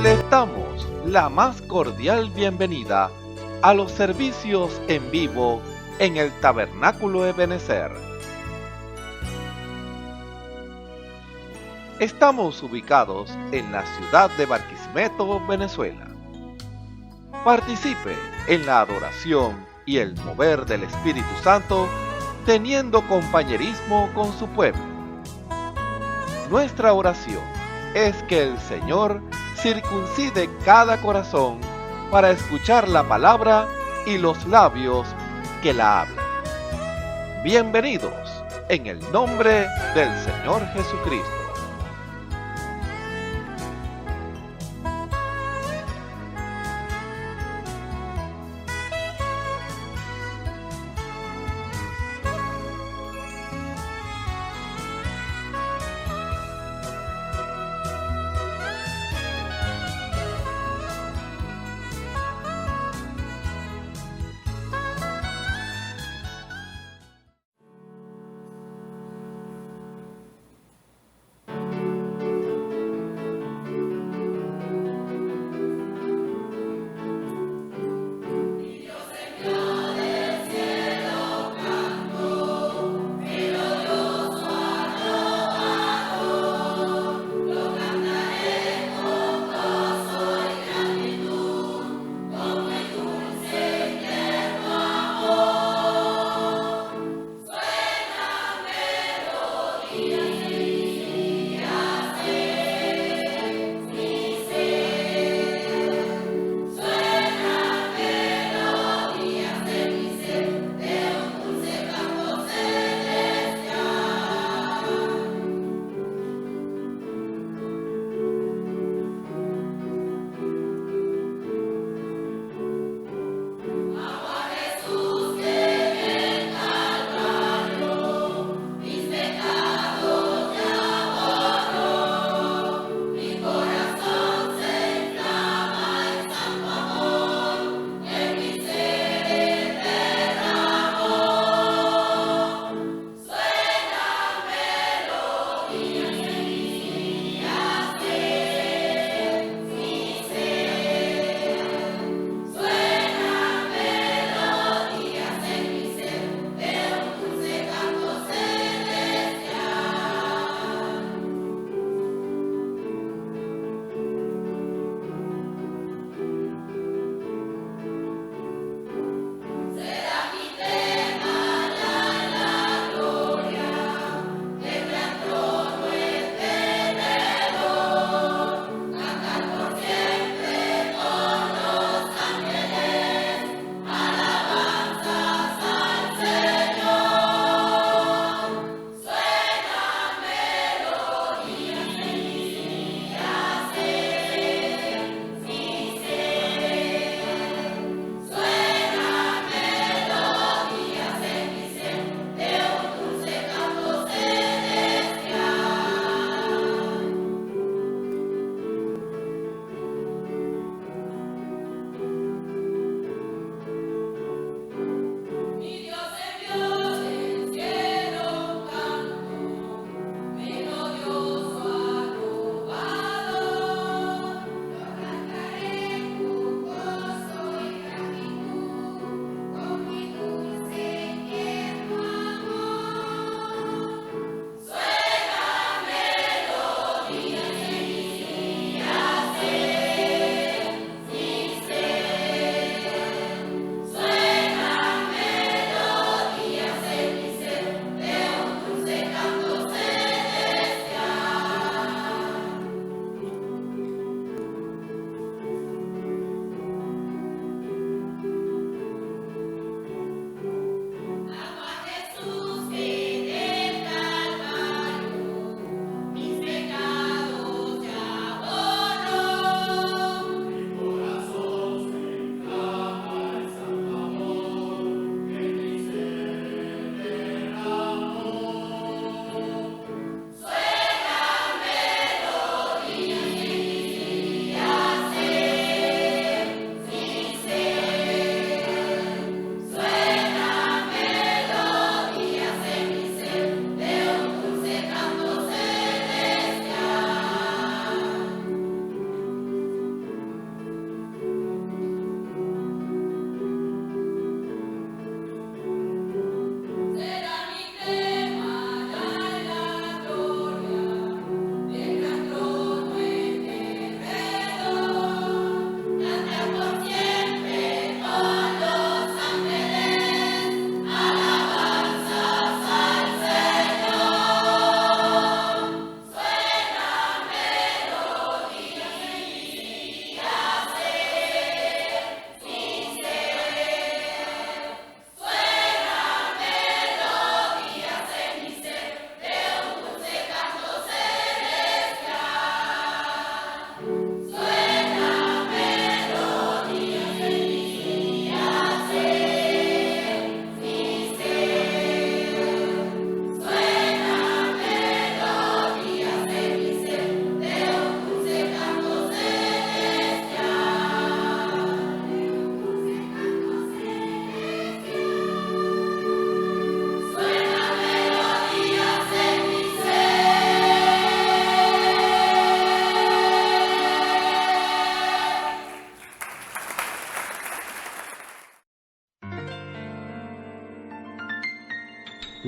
Les damos la más cordial bienvenida a los servicios en vivo en el Tabernáculo Ebenezer. Estamos ubicados en la ciudad de Barquisimeto, Venezuela. Participe en la adoración y el mover del Espíritu Santo, teniendo compañerismo con su pueblo. Nuestra oración es que el Señor circuncide cada corazón para escuchar la palabra y los labios que la hablan. Bienvenidos en el nombre del Señor Jesucristo.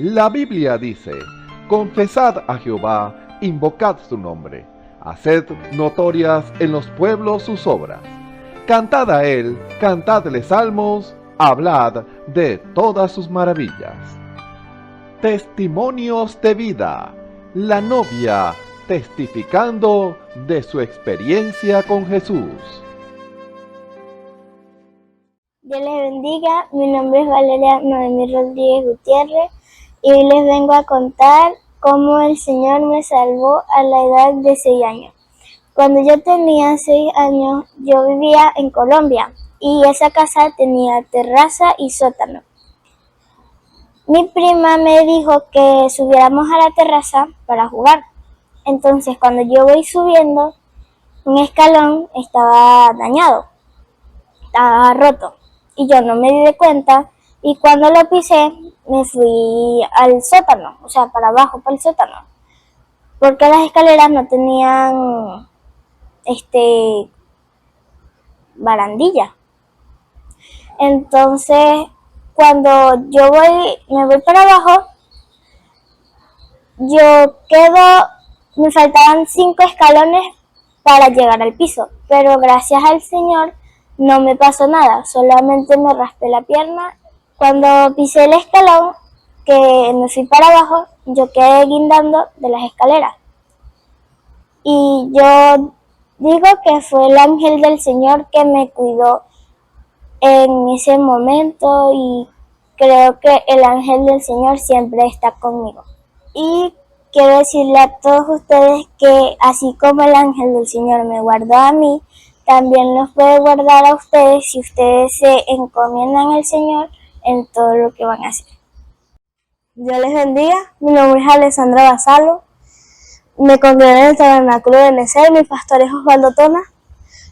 La Biblia dice, confesad a Jehová, invocad su nombre, haced notorias en los pueblos sus obras. Cantad a él, cantadle salmos, hablad de todas sus maravillas. Testimonios de vida. La novia testificando de su experiencia con Jesús. Dios les bendiga, mi nombre es Valeria Noemí Rodríguez Gutiérrez y hoy les vengo a contar cómo el Señor me salvó a la edad de 6 años. Cuando yo tenía 6 años, yo vivía en Colombia y esa casa tenía terraza y sótano. Mi prima me dijo que subiéramos a la terraza para jugar. Entonces, cuando yo voy subiendo, un escalón estaba dañado, estaba roto y yo no me di de cuenta y cuando lo pisé me fui al sótano, o sea, para abajo, para el sótano, porque las escaleras no tenían barandilla. Entonces, cuando me voy para abajo, me faltaban 5 escalones para llegar al piso, pero gracias al Señor no me pasó nada, solamente me raspé la pierna. Cuando pisé el escalón, que me fui para abajo, yo quedé guindando de las escaleras. Y yo digo que fue el ángel del Señor que me cuidó en ese momento y creo que el ángel del Señor siempre está conmigo. Y quiero decirle a todos ustedes que así como el ángel del Señor me guardó a mí, también los puede guardar a ustedes si ustedes se encomiendan al Señor en todo lo que van a hacer. Dios les bendiga, mi nombre es Alessandra Basalo, me congrego en el Tabernáculo de Benecer, mi pastor es Osvaldo Tona.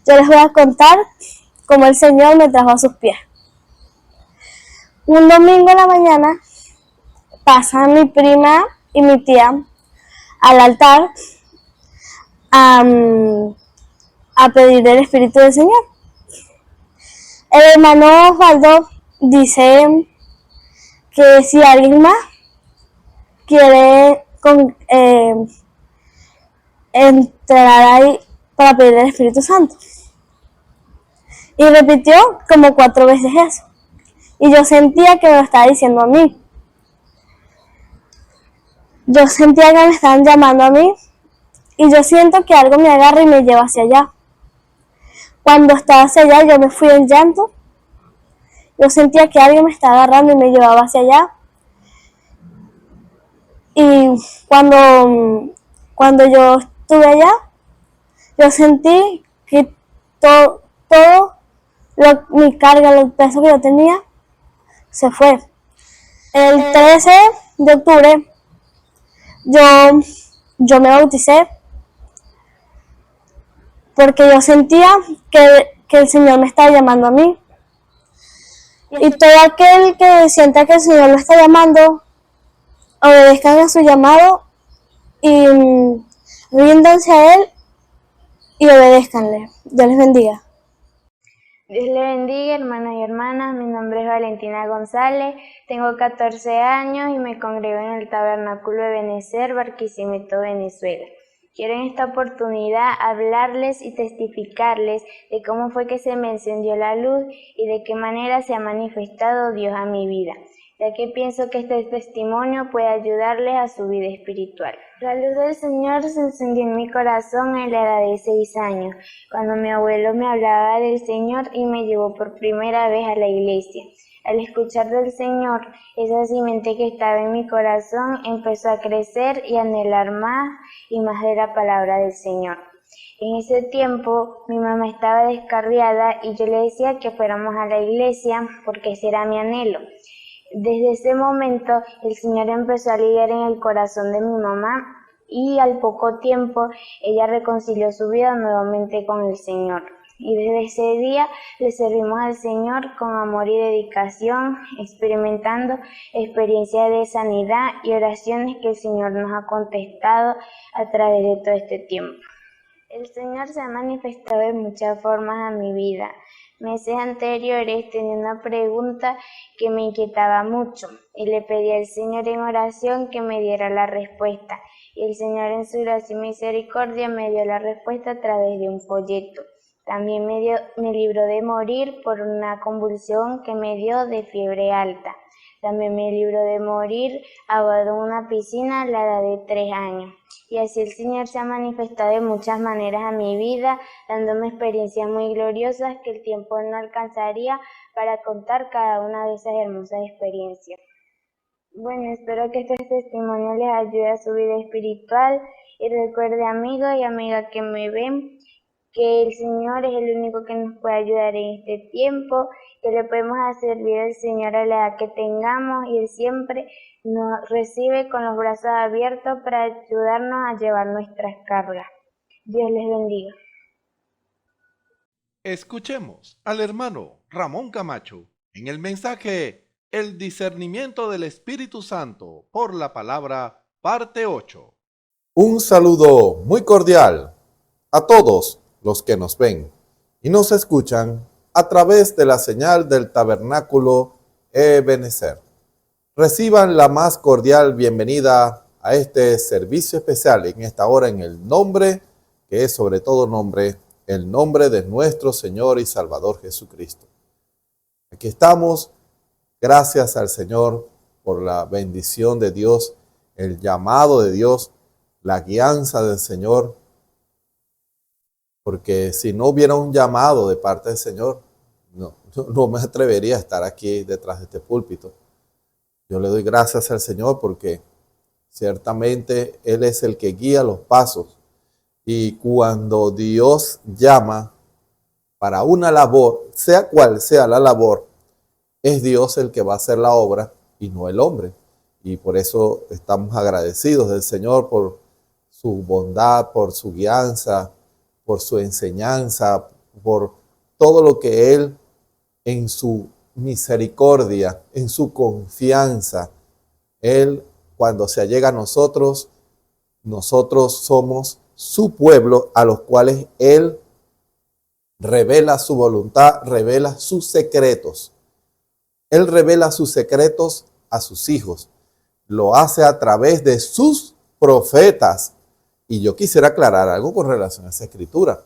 Yo les voy a contar cómo el Señor me trajo a sus pies. Un domingo en la mañana pasan mi prima y mi tía al altar a pedir el Espíritu del Señor. El hermano Osvaldo dice que si alguien más quiere entrar ahí para pedir el Espíritu Santo. Y repitió como 4 veces eso. Y yo sentía que me lo estaba diciendo a mí. Yo sentía que me estaban llamando a mí. Y yo siento que algo me agarra y me lleva hacia allá. Cuando estaba hacia allá, yo me fui en llanto. Yo sentía que alguien me estaba agarrando y me llevaba hacia allá. Y cuando yo estuve allá, yo sentí que todo mi carga, el peso que yo tenía, se fue. El 13 de octubre yo me bauticé porque yo sentía que el Señor me estaba llamando a mí. Y todo aquel que sienta que el Señor lo está llamando, obedezcan a su llamado y ríndanse a Él y obedézcanle. Dios les bendiga. Dios le bendiga, hermanos y hermanas. Mi nombre es Valentina González, tengo 14 años y me congrego en el Tabernáculo de Benecer, Barquisimeto, Venezuela. Quiero en esta oportunidad hablarles y testificarles de cómo fue que se me encendió la luz y de qué manera se ha manifestado Dios a mi vida, ya que pienso que este testimonio puede ayudarles a su vida espiritual. La luz del Señor se encendió en mi corazón a la edad de 6 años, cuando mi abuelo me hablaba del Señor y me llevó por primera vez a la iglesia. Al escuchar del Señor, esa simiente que estaba en mi corazón empezó a crecer y a anhelar más y más de la palabra del Señor. En ese tiempo mi mamá estaba descarriada y yo le decía que fuéramos a la iglesia porque ese era mi anhelo. Desde ese momento el Señor empezó a lidiar en el corazón de mi mamá y al poco tiempo ella reconcilió su vida nuevamente con el Señor. Y desde ese día le servimos al Señor con amor y dedicación, experimentando experiencias de sanidad y oraciones que el Señor nos ha contestado a través de todo este tiempo. El Señor se ha manifestado de muchas formas a mi vida. Meses anteriores tenía una pregunta que me inquietaba mucho y le pedí al Señor en oración que me diera la respuesta. Y el Señor en su gracia y misericordia me dio la respuesta a través de un folleto. También me libró de morir por una convulsión que me dio de fiebre alta. También me libró de morir ahogado en una piscina a la edad de 3 años. Y así el Señor se ha manifestado de muchas maneras a mi vida, dándome experiencias muy gloriosas que el tiempo no alcanzaría para contar cada una de esas hermosas experiencias. Bueno, espero que este testimonio les ayude a su vida espiritual y recuerde, amigos y amigas que me ven, que el Señor es el único que nos puede ayudar en este tiempo, que le podemos servir al Señor a la edad que tengamos y Él siempre nos recibe con los brazos abiertos para ayudarnos a llevar nuestras cargas. Dios les bendiga. Escuchemos al hermano Ramón Camacho en el mensaje El discernimiento del Espíritu Santo por la palabra, parte 8. Un saludo muy cordial a todos los que nos ven y nos escuchan a través de la señal del Tabernáculo Ebenezer. Reciban la más cordial bienvenida a este servicio especial en esta hora en el nombre, que es sobre todo nombre, el nombre de nuestro Señor y Salvador Jesucristo. Aquí estamos, gracias al Señor por la bendición de Dios, el llamado de Dios, la guianza del Señor, porque si no hubiera un llamado de parte del Señor, no me atrevería a estar aquí detrás de este púlpito. Yo le doy gracias al Señor porque ciertamente Él es el que guía los pasos. Y cuando Dios llama para una labor, sea cual sea la labor, es Dios el que va a hacer la obra y no el hombre. Y por eso estamos agradecidos del Señor por su bondad, por su guianza, por su enseñanza, por todo lo que Él en su misericordia, en su confianza, Él cuando se allega a nosotros somos su pueblo a los cuales Él revela su voluntad, revela sus secretos. Él revela sus secretos a sus hijos. Lo hace a través de sus profetas. Y yo quisiera aclarar algo con relación a esa escritura.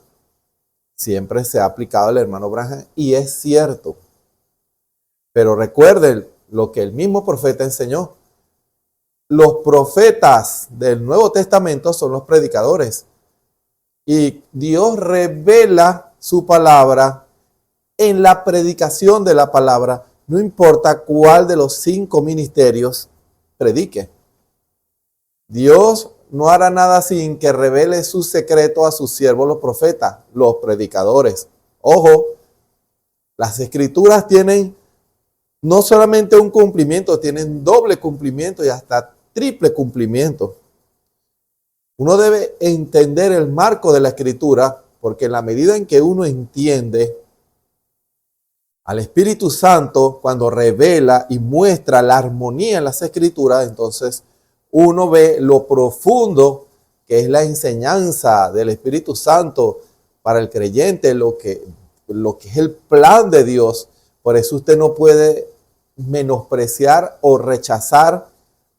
Siempre se ha aplicado al hermano Branham y es cierto. Pero recuerden lo que el mismo profeta enseñó. Los profetas del Nuevo Testamento son los predicadores. Y Dios revela su palabra en la predicación de la palabra. No importa cuál de los 5 ministerios predique. Dios no hará nada sin que revele su secreto a sus siervos los profetas, los predicadores. Ojo, las escrituras tienen no solamente un cumplimiento, tienen doble cumplimiento y hasta triple cumplimiento. Uno debe entender el marco de la escritura, porque en la medida en que uno entiende al Espíritu Santo, cuando revela y muestra la armonía en las escrituras, entonces uno ve lo profundo que es la enseñanza del Espíritu Santo para el creyente, lo que es el plan de Dios. Por eso usted no puede menospreciar o rechazar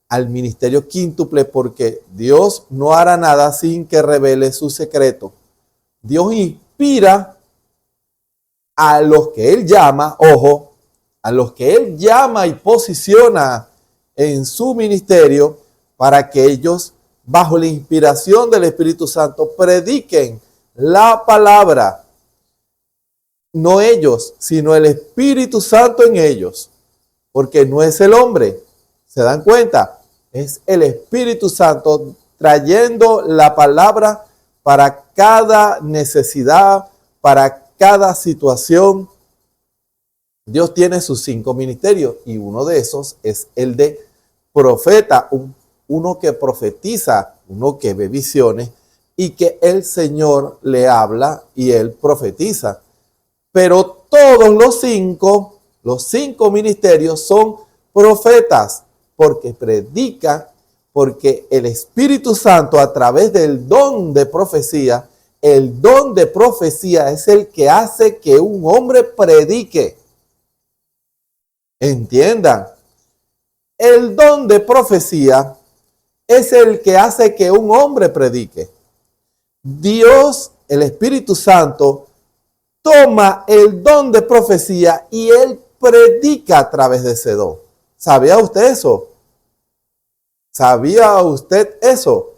al ministerio quíntuple, porque Dios no hará nada sin que revele su secreto. Dios inspira a los que Él llama, ojo, a los que Él llama y posiciona en su ministerio para que ellos, bajo la inspiración del Espíritu Santo, prediquen la palabra. No ellos, sino el Espíritu Santo en ellos, porque no es el hombre. ¿Se dan cuenta? Es el Espíritu Santo trayendo la palabra para cada necesidad, para cada situación. Dios tiene sus 5 ministerios y uno de esos es el de profeta, uno que profetiza, uno que ve visiones y que el Señor le habla y él profetiza. Pero todos los 5 ministerios son profetas, porque predican, porque el Espíritu Santo a través del don de profecía el don de profecía es el que hace que un hombre predique. Entiendan, el don de profecía es el que hace que un hombre predique. Dios, el Espíritu Santo, toma el don de profecía y Él predica a través de ese don. ¿Sabía usted eso? ¿Sabía usted eso?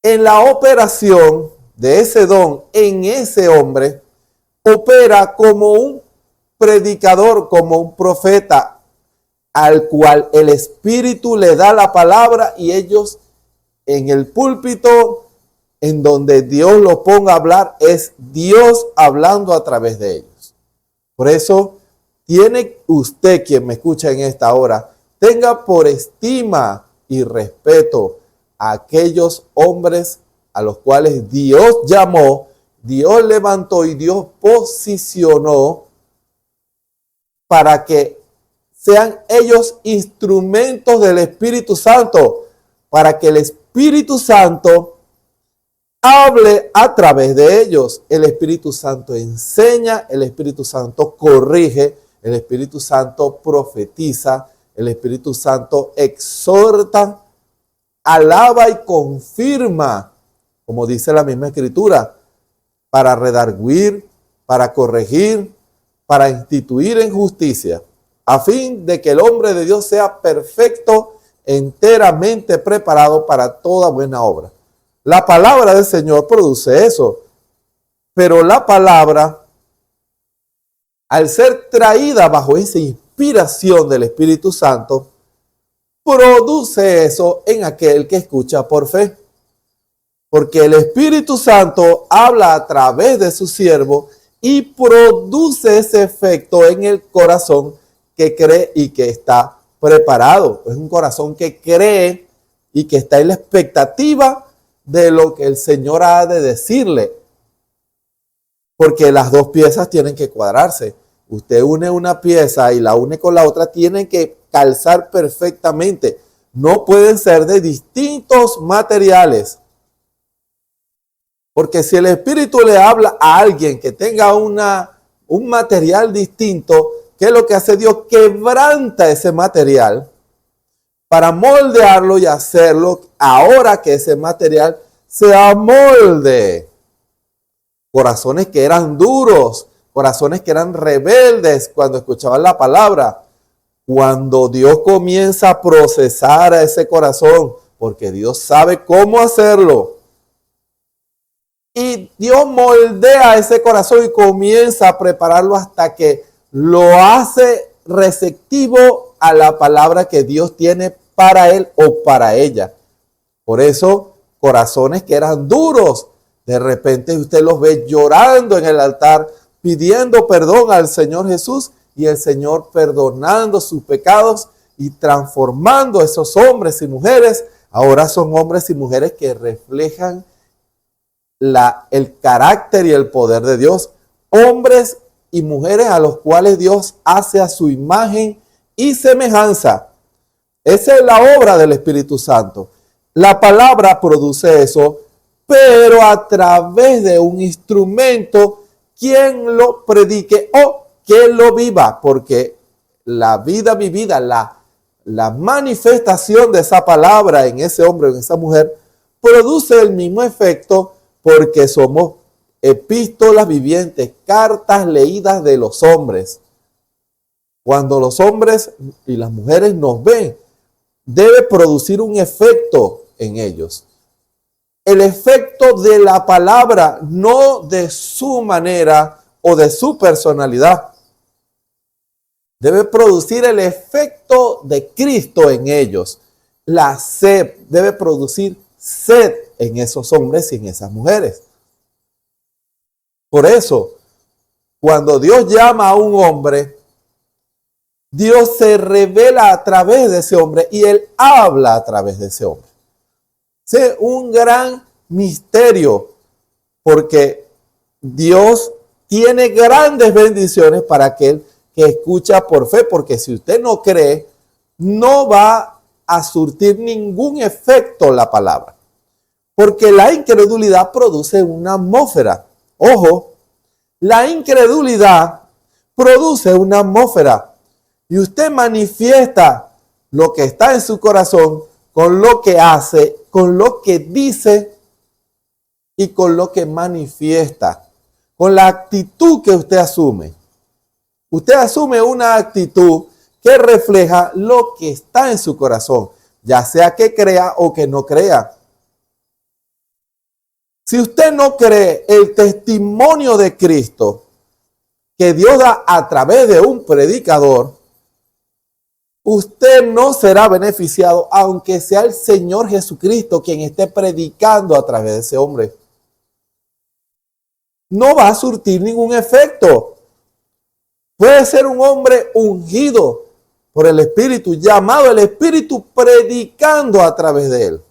En la operación de ese don en ese hombre, opera como un predicador, como un profeta, al cual el Espíritu le da la palabra y ellos en el púlpito, en donde Dios lo ponga a hablar, es Dios hablando a través de ellos. Por eso, tiene usted, quien me escucha en esta hora, tenga por estima y respeto a aquellos hombres a los cuales Dios llamó, Dios levantó y Dios posicionó para que sean ellos instrumentos del Espíritu Santo, para que el Espíritu Santo hable a través de ellos. El Espíritu Santo enseña, el Espíritu Santo corrige, el Espíritu Santo profetiza, el Espíritu Santo exhorta, alaba y confirma, como dice la misma Escritura, para redarguir, para corregir, para instituir en justicia, a fin de que el hombre de Dios sea perfecto, enteramente preparado para toda buena obra. La palabra del Señor produce eso, pero la palabra, al ser traída bajo esa inspiración del Espíritu Santo, produce eso en aquel que escucha por fe. Porque el Espíritu Santo habla a través de su siervo y produce ese efecto en el corazón que cree y que está preparado. Es un corazón que cree y que está en la expectativa de lo que el Señor ha de decirle. Porque las dos piezas tienen que cuadrarse. Usted une una pieza y la une con la otra, tienen que calzar perfectamente. No pueden ser de distintos materiales. Porque si el Espíritu le habla a alguien que tenga un material distinto, ¿qué es lo que hace Dios? Quebranta ese material para moldearlo y hacerlo ahora que ese material se amolde. Corazones que eran duros, corazones que eran rebeldes cuando escuchaban la palabra. Cuando Dios comienza a procesar a ese corazón, porque Dios sabe cómo hacerlo, y Dios moldea ese corazón y comienza a prepararlo hasta que lo hace receptivo a la palabra que Dios tiene para él o para ella. Por eso, corazones que eran duros, de repente usted los ve llorando en el altar, pidiendo perdón al Señor Jesús y el Señor perdonando sus pecados y transformando a esos hombres y mujeres. Ahora son hombres y mujeres que reflejan el carácter y el poder de Dios. Hombres y mujeres a los cuales Dios hace a su imagen y semejanza. Esa es la obra del Espíritu Santo. La palabra produce eso, pero a través de un instrumento, quien lo predique o quien lo viva, porque la vida vivida, la manifestación de esa palabra en ese hombre o en esa mujer, produce el mismo efecto, porque somos epístolas vivientes, cartas leídas de los hombres. Cuando los hombres y las mujeres nos ven, debe producir un efecto en ellos. El efecto de la palabra, no de su manera o de su personalidad. Debe producir el efecto de Cristo en ellos. La sed debe producir sed en esos hombres y en esas mujeres. Por eso, cuando Dios llama a un hombre, Dios se revela a través de ese hombre y Él habla a través de ese hombre. Es un gran misterio, porque Dios tiene grandes bendiciones para aquel que escucha por fe, porque si usted no cree, no va a surtir ningún efecto la palabra. Porque la incredulidad produce una atmósfera. Ojo, la incredulidad produce una atmósfera. Y usted manifiesta lo que está en su corazón con lo que hace, con lo que dice y con lo que manifiesta. Con la actitud que usted asume. Usted asume una actitud que refleja lo que está en su corazón, ya sea que crea o que no crea. Si usted no cree el testimonio de Cristo que Dios da a través de un predicador, usted no será beneficiado aunque sea el Señor Jesucristo quien esté predicando a través de ese hombre. No va a surtir ningún efecto. Puede ser un hombre ungido por el Espíritu, llamado el Espíritu, predicando a través de él.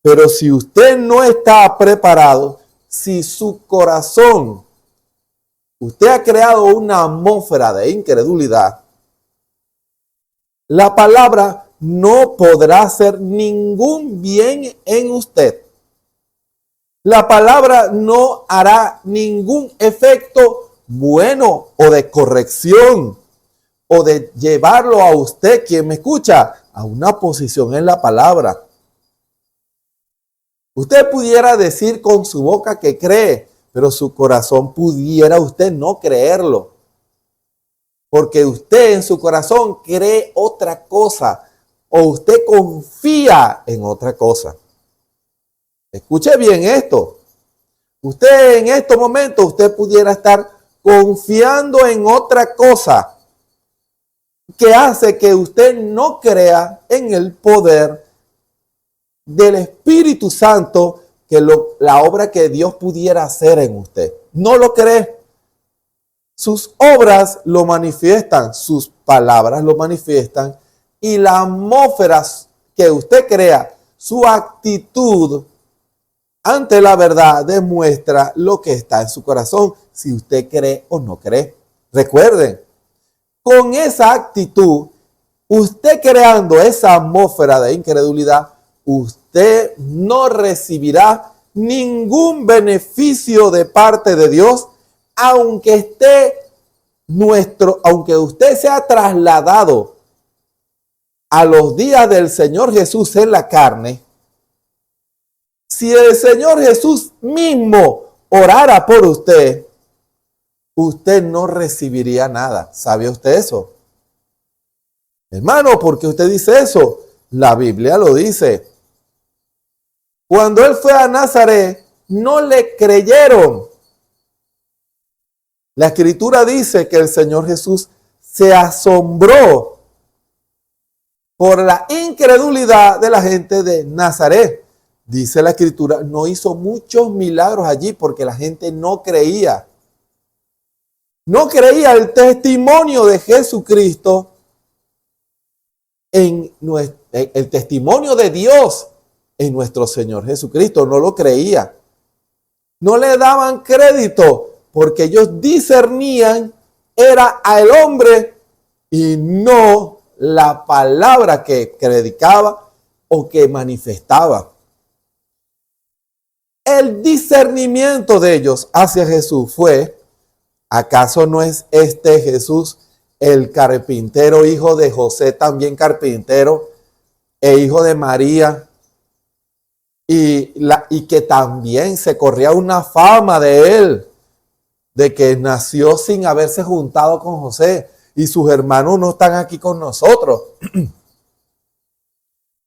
Pero si usted no está preparado, si su corazón, usted ha creado una atmósfera de incredulidad, la palabra no podrá hacer ningún bien en usted. La palabra no hará ningún efecto bueno o de corrección o de llevarlo a usted, quien me escucha, a una posición en la palabra. Usted pudiera decir con su boca que cree, pero su corazón pudiera usted no creerlo. Porque usted en su corazón cree otra cosa o usted confía en otra cosa. Escuche bien esto. Usted en estos momentos, usted pudiera estar confiando en otra cosa que hace que usted no crea en el poder del Espíritu Santo, que la obra que Dios pudiera hacer en usted. No lo cree. Sus obras lo manifiestan, sus palabras lo manifiestan, y la atmósfera que usted crea, su actitud ante la verdad demuestra lo que está en su corazón, si usted cree o no cree. Recuerden, con esa actitud, usted creando esa atmósfera de incredulidad, usted no recibirá ningún beneficio de parte de Dios, aunque usted sea trasladado a los días del Señor Jesús en la carne. Si el Señor Jesús mismo orara por usted, usted no recibiría nada. ¿Sabe usted eso? Hermano, ¿por qué usted dice eso? La Biblia lo dice. Cuando él fue a Nazaret, no le creyeron. La Escritura dice que el Señor Jesús se asombró por la incredulidad de la gente de Nazaret. Dice la Escritura, no hizo muchos milagros allí porque la gente no creía. No creía el testimonio de Jesucristo, el testimonio de Dios en nuestro Señor Jesucristo. No lo creía. No le daban crédito porque ellos discernían era al hombre y no la palabra que predicaba o que manifestaba. El discernimiento de ellos hacia Jesús fue, ¿acaso no es este Jesús el carpintero, hijo de José, también carpintero, e hijo de María? Y que también se corría una fama de él, de que nació sin haberse juntado con José, y sus hermanos no están aquí con nosotros.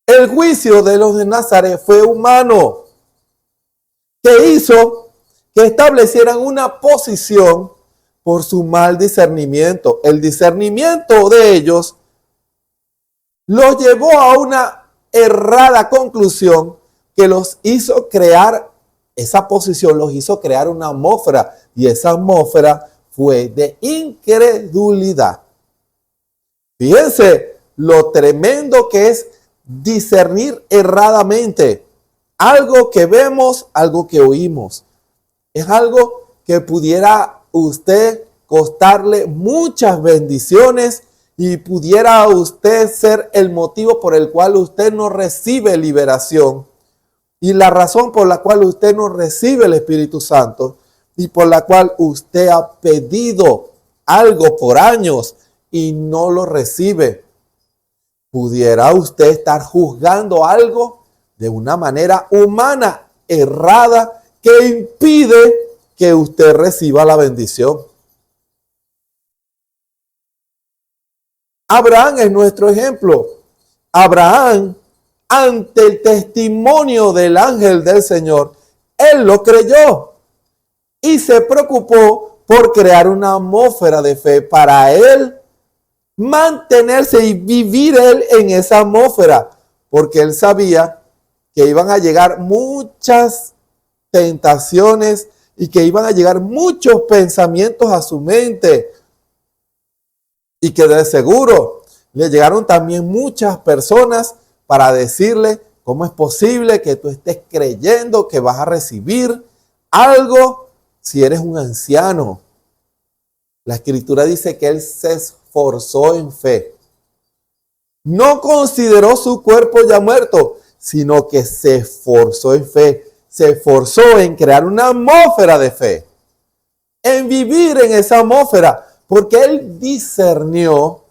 El juicio de los de Nazaret fue humano, que hizo que establecieran una posición por su mal discernimiento. El discernimiento de ellos los llevó a una errada conclusión que los hizo crear, esa posición los hizo crear una atmósfera, y esa atmósfera fue de incredulidad. Fíjense lo tremendo que es discernir erradamente. Algo que vemos, algo que oímos. Es algo que pudiera usted costarle muchas bendiciones y pudiera usted ser el motivo por el cual usted no recibe liberación Y la razón por la cual usted no recibe el Espíritu Santo y por la cual usted ha pedido algo por años y no lo recibe, ¿pudiera usted estar juzgando algo de una manera humana, errada, que impide que usted reciba la bendición? Abraham es nuestro ejemplo. Abraham, ante el testimonio del ángel del Señor, él lo creyó y se preocupó por crear una atmósfera de fe para él mantenerse y vivir él en esa atmósfera, porque él sabía que iban a llegar muchas tentaciones y que iban a llegar muchos pensamientos a su mente y que de seguro le llegaron también muchas personas para decirle cómo es posible que tú estés creyendo que vas a recibir algo si eres un anciano. La Escritura dice que él se esforzó en fe. No consideró su cuerpo ya muerto, sino que se esforzó en fe. Se esforzó en crear una atmósfera de fe, en vivir en esa atmósfera, porque él discernió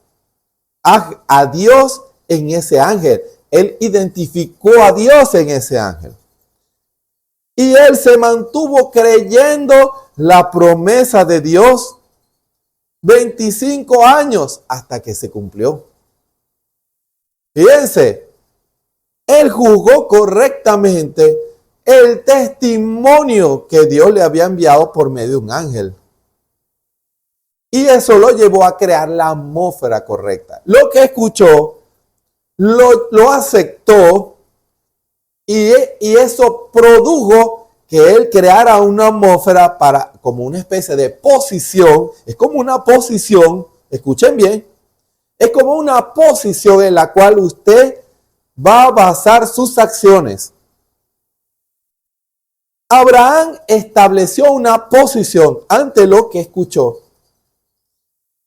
a Dios en ese ángel. Él identificó a Dios en ese ángel. Y él se mantuvo creyendo la promesa de Dios 25 años hasta que se cumplió. Fíjense, él juzgó correctamente el testimonio que Dios le había enviado por medio de un ángel. Y eso lo llevó a crear la atmósfera correcta. Lo que escuchó, lo aceptó y eso produjo que él creara una atmósfera para, como una especie de posición. Es como una posición, escuchen bien, es como una posición en la cual usted va a basar sus acciones. Abraham estableció una posición ante lo que escuchó.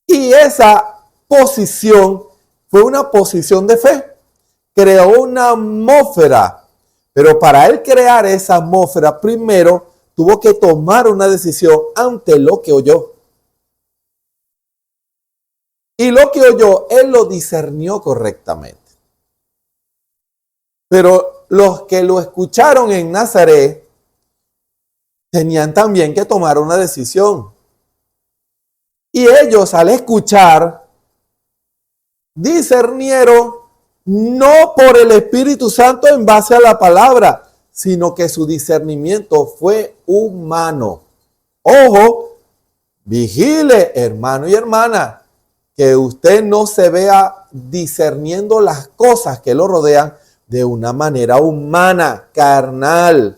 Y esa posición fue una posición de fe. Creó una atmósfera. Pero para él crear esa atmósfera, primero tuvo que tomar una decisión ante lo que oyó. Y lo que oyó, él lo discernió correctamente. Pero los que lo escucharon en Nazaret tenían también que tomar una decisión. Y ellos, al escuchar, discernieron no por el Espíritu Santo en base a la palabra, sino que su discernimiento fue humano. Ojo, vigile, hermano y hermana, que usted no se vea discerniendo las cosas que lo rodean de una manera humana, carnal.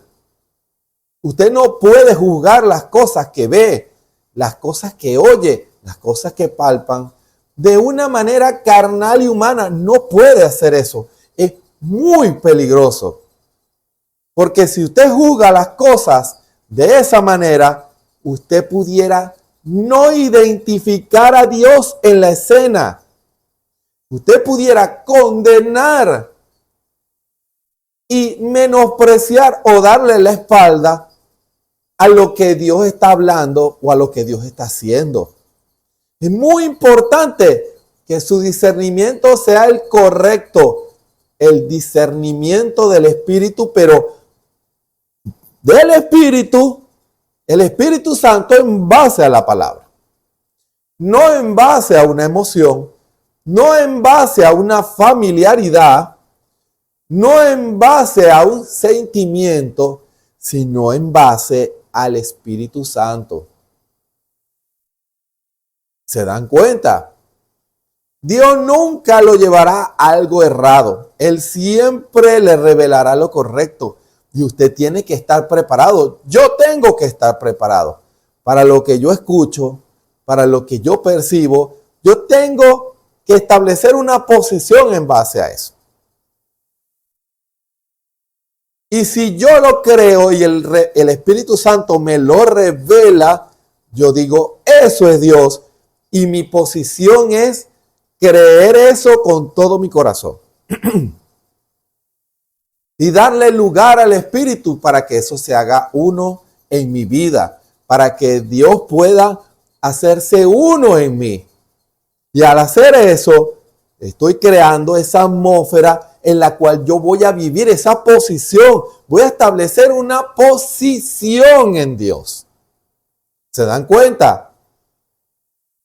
Usted no puede juzgar las cosas que ve, las cosas que oye, las cosas que palpan, de una manera carnal y humana. No puede hacer eso. Es muy peligroso. Porque si usted juzga las cosas de esa manera, usted pudiera no identificar a Dios en la escena. Usted pudiera condenar y menospreciar o darle la espalda a lo que Dios está hablando o a lo que Dios está haciendo. Es muy importante que su discernimiento sea el correcto, el discernimiento del Espíritu, pero del Espíritu, el Espíritu Santo en base a la palabra. No en base a una emoción, no en base a una familiaridad, no en base a un sentimiento, sino en base al Espíritu Santo. ¿Se dan cuenta? Dios nunca lo llevará a algo errado. Él siempre le revelará lo correcto. Y usted tiene que estar preparado. Yo tengo que estar preparado para lo que yo escucho, para lo que yo percibo. Yo tengo que establecer una posición en base a eso. Y si yo lo creo y el Espíritu Santo me lo revela, yo digo, eso es Dios. Y mi posición es creer eso con todo mi corazón. y darle lugar al Espíritu para que eso se haga uno en mi vida, para que Dios pueda hacerse uno en mí. Y al hacer eso, estoy creando esa atmósfera en la cual yo voy a vivir esa posición. Voy a establecer una posición en Dios. ¿Se dan cuenta?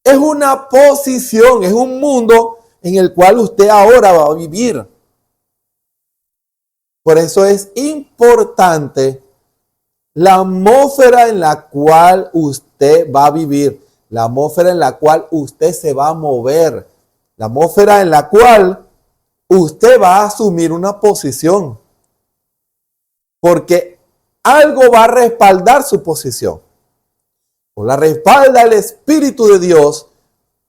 Es una posición, es un mundo en el cual usted ahora va a vivir. Por eso es importante la atmósfera en la cual usted va a vivir, la atmósfera en la cual usted se va a mover, la atmósfera en la cual usted va a asumir una posición. Porque algo va a respaldar su posición. O la respalda el Espíritu de Dios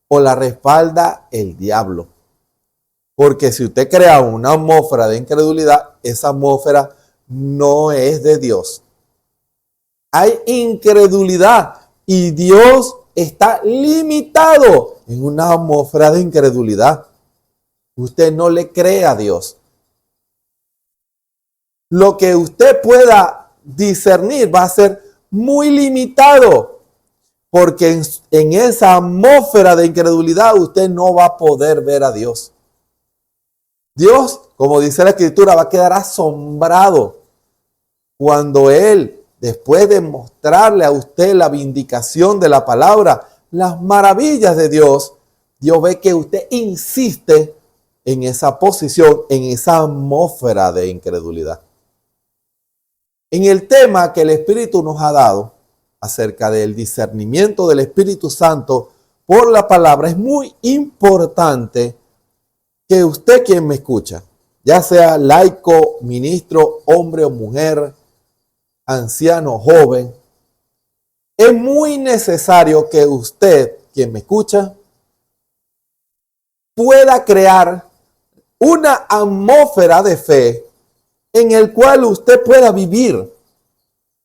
o la respalda el diablo. Porque si usted crea una atmósfera de incredulidad, esa atmósfera no es de Dios. Hay incredulidad y Dios está limitado en una atmósfera de incredulidad. Usted no le cree a Dios. Lo que usted pueda discernir va a ser muy limitado. Porque en esa atmósfera de incredulidad usted no va a poder ver a Dios. Dios, como dice la Escritura, va a quedar asombrado cuando Él, después de mostrarle a usted la vindicación de la palabra, las maravillas de Dios, Dios ve que usted insiste en esa posición, en esa atmósfera de incredulidad. En el tema que el Espíritu nos ha dado, acerca del discernimiento del Espíritu Santo por la palabra, es muy importante que usted, quien me escucha, ya sea laico, ministro, hombre o mujer, anciano, joven, es muy necesario que usted, quien me escucha, pueda crear una atmósfera de fe en el cual usted pueda vivir.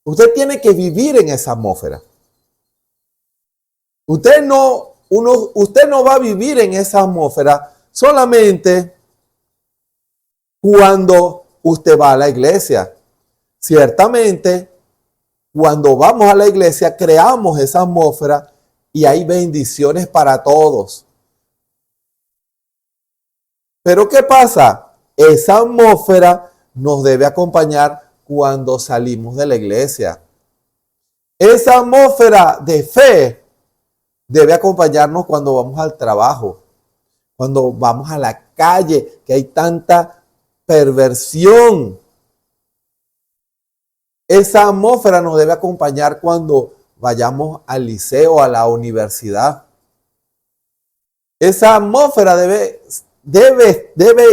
Usted tiene que vivir en esa atmósfera. Usted no va a vivir en esa atmósfera solamente cuando usted va a la iglesia. Ciertamente, cuando vamos a la iglesia, creamos esa atmósfera y hay bendiciones para todos. Pero ¿qué pasa? Esa atmósfera nos debe acompañar cuando salimos de la iglesia. Esa atmósfera de fe debe acompañarnos cuando vamos al trabajo, cuando vamos a la calle, que hay tanta perversión. Esa atmósfera nos debe acompañar cuando vayamos al liceo, a la universidad. Esa atmósfera debe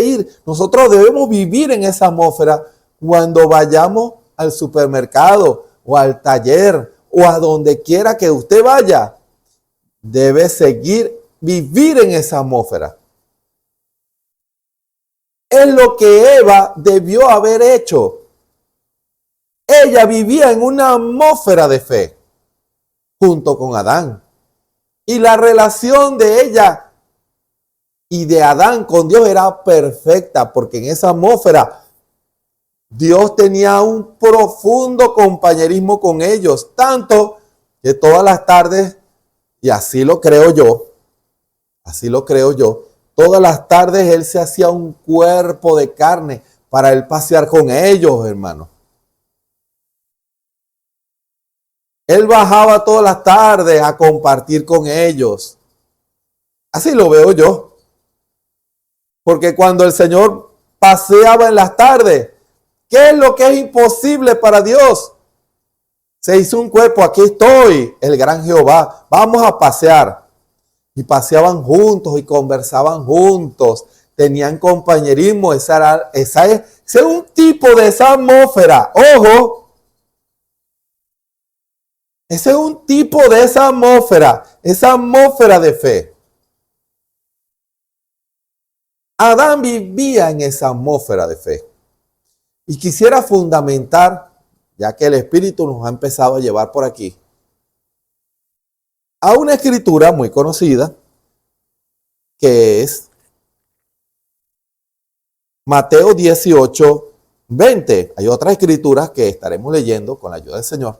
ir. Nosotros debemos vivir en esa atmósfera cuando vayamos al supermercado o al taller o a donde quiera que usted vaya. Debe vivir en esa atmósfera. Es lo que Eva debió haber hecho. Ella vivía en una atmósfera de fe junto con Adán. Y la relación de ella y de Adán con Dios era perfecta, porque en esa atmósfera Dios tenía un profundo compañerismo con ellos, tanto que todas las tardes, y así lo creo yo, todas las tardes Él se hacía un cuerpo de carne para Él pasear con ellos, hermano. Él bajaba todas las tardes a compartir con ellos. Así lo veo yo. Porque cuando el Señor paseaba en las tardes, ¿qué es lo que es imposible para Dios? Se hizo un cuerpo, aquí estoy, el gran Jehová, vamos a pasear. Y paseaban juntos y conversaban juntos, tenían compañerismo, ese es un tipo de esa atmósfera, ojo. Ese es un tipo de esa atmósfera de fe. Adán vivía en esa atmósfera de fe. Y quisiera fundamentar, ya que el Espíritu nos ha empezado a llevar por aquí, a una escritura muy conocida, que es Mateo 18, 20. Hay otras escrituras que estaremos leyendo con la ayuda del Señor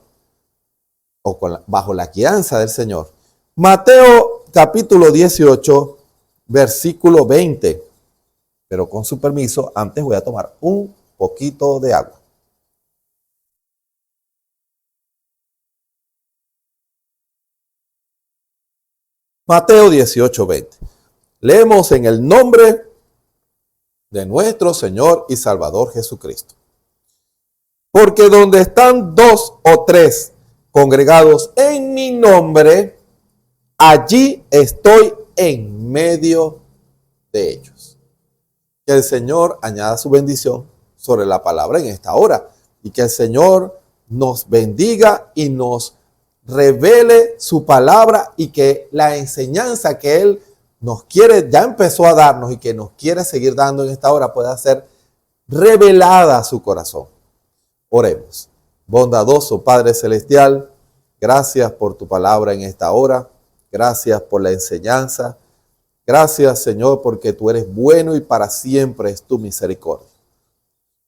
o bajo la guianza del Señor. Mateo capítulo 18, versículo 20. Pero con su permiso, antes voy a tomar un poquito de agua. Mateo 18, 20. Leemos en el nombre de nuestro Señor y Salvador Jesucristo. Porque donde están 2 o 3 congregados en mi nombre, allí estoy en medio de ellos. Que el Señor añada su bendición sobre la palabra en esta hora y que el Señor nos bendiga y nos revele su palabra y que la enseñanza que Él nos quiere, ya empezó a darnos y que nos quiere seguir dando en esta hora pueda ser revelada a su corazón. Oremos. Bondadoso Padre Celestial, gracias por tu palabra en esta hora. Gracias por la enseñanza. Gracias, Señor, porque tú eres bueno y para siempre es tu misericordia.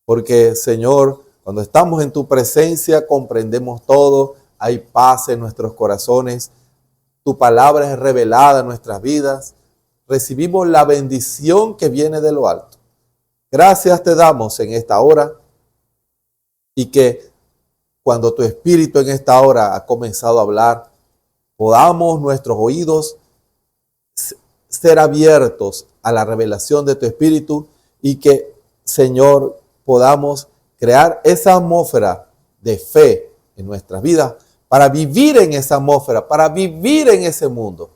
Porque, Señor, cuando estamos en tu presencia comprendemos todo. Hay paz en nuestros corazones. Tu palabra es revelada en nuestras vidas. Recibimos la bendición que viene de lo alto. Gracias te damos en esta hora y que cuando tu Espíritu en esta hora ha comenzado a hablar, podamos nuestros oídos ser abiertos a la revelación de tu Espíritu y que, Señor, podamos crear esa atmósfera de fe en nuestras vidas para vivir en esa atmósfera, para vivir en ese mundo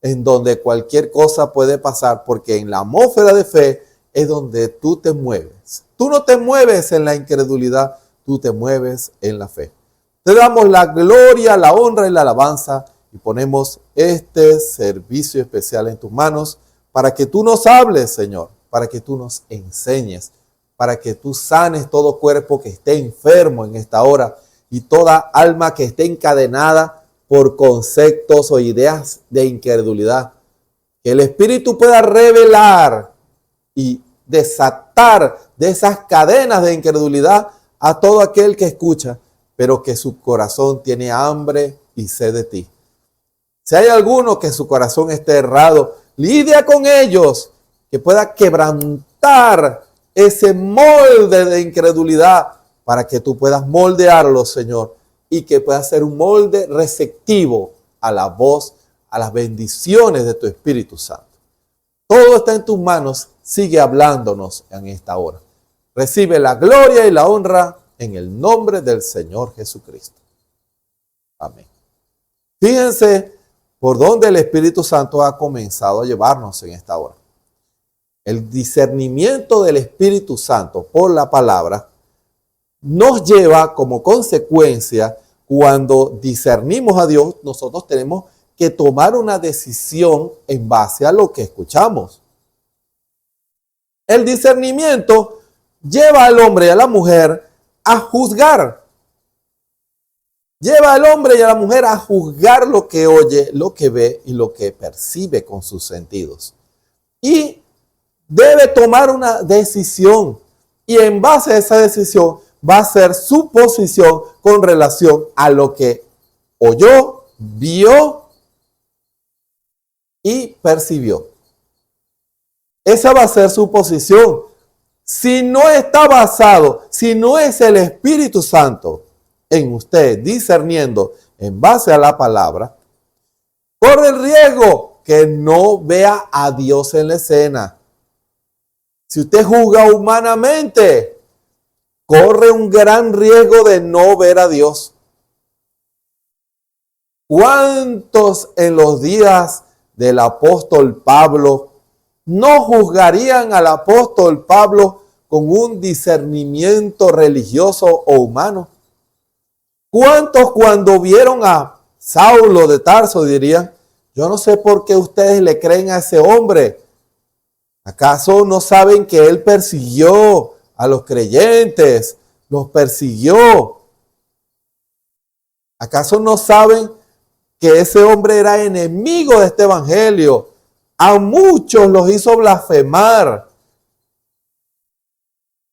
en donde cualquier cosa puede pasar, porque en la atmósfera de fe es donde tú te mueves. Tú no te mueves en la incredulidad, tú te mueves en la fe. Te damos la gloria, la honra y la alabanza y ponemos este servicio especial en tus manos para que tú nos hables, Señor, para que tú nos enseñes, para que tú sanes todo cuerpo que esté enfermo en esta hora y toda alma que esté encadenada por conceptos o ideas de incredulidad. Que el Espíritu pueda revelar y desatar de esas cadenas de incredulidad a todo aquel que escucha, pero que su corazón tiene hambre y sed de ti. Si hay alguno que su corazón esté errado, lidia con ellos, que pueda quebrantar ese molde de incredulidad para que tú puedas moldearlo, Señor, y que pueda ser un molde receptivo a la voz, a las bendiciones de tu Espíritu Santo. Todo está en tus manos, sigue hablándonos en esta hora. Recibe la gloria y la honra en el nombre del Señor Jesucristo. Amén. Fíjense por dónde el Espíritu Santo ha comenzado a llevarnos en esta hora. El discernimiento del Espíritu Santo por la palabra nos lleva como consecuencia, cuando discernimos a Dios, nosotros tenemos que tomar una decisión en base a lo que escuchamos. El discernimiento lleva al hombre y a la mujer a juzgar. Lleva al hombre y a la mujer a juzgar lo que oye, lo que ve y lo que percibe con sus sentidos. Y debe tomar una decisión. Y en base a esa decisión va a ser su posición con relación a lo que oyó, vio y percibió. Esa va a ser su posición. Si no está basado, si no es el Espíritu Santo en usted discerniendo en base a la palabra, corre el riesgo que no vea a Dios en la escena. Si usted juzga humanamente, corre un gran riesgo de no ver a Dios. ¿Cuántos en los días del apóstol Pablo no juzgarían al apóstol Pablo con un discernimiento religioso o humano? ¿Cuántos cuando vieron a Saulo de Tarso dirían, yo no sé por qué ustedes le creen a ese hombre? ¿Acaso no saben que él persiguió a los creyentes? Los persiguió. ¿Acaso no saben que ese hombre era enemigo de este evangelio? A muchos los hizo blasfemar.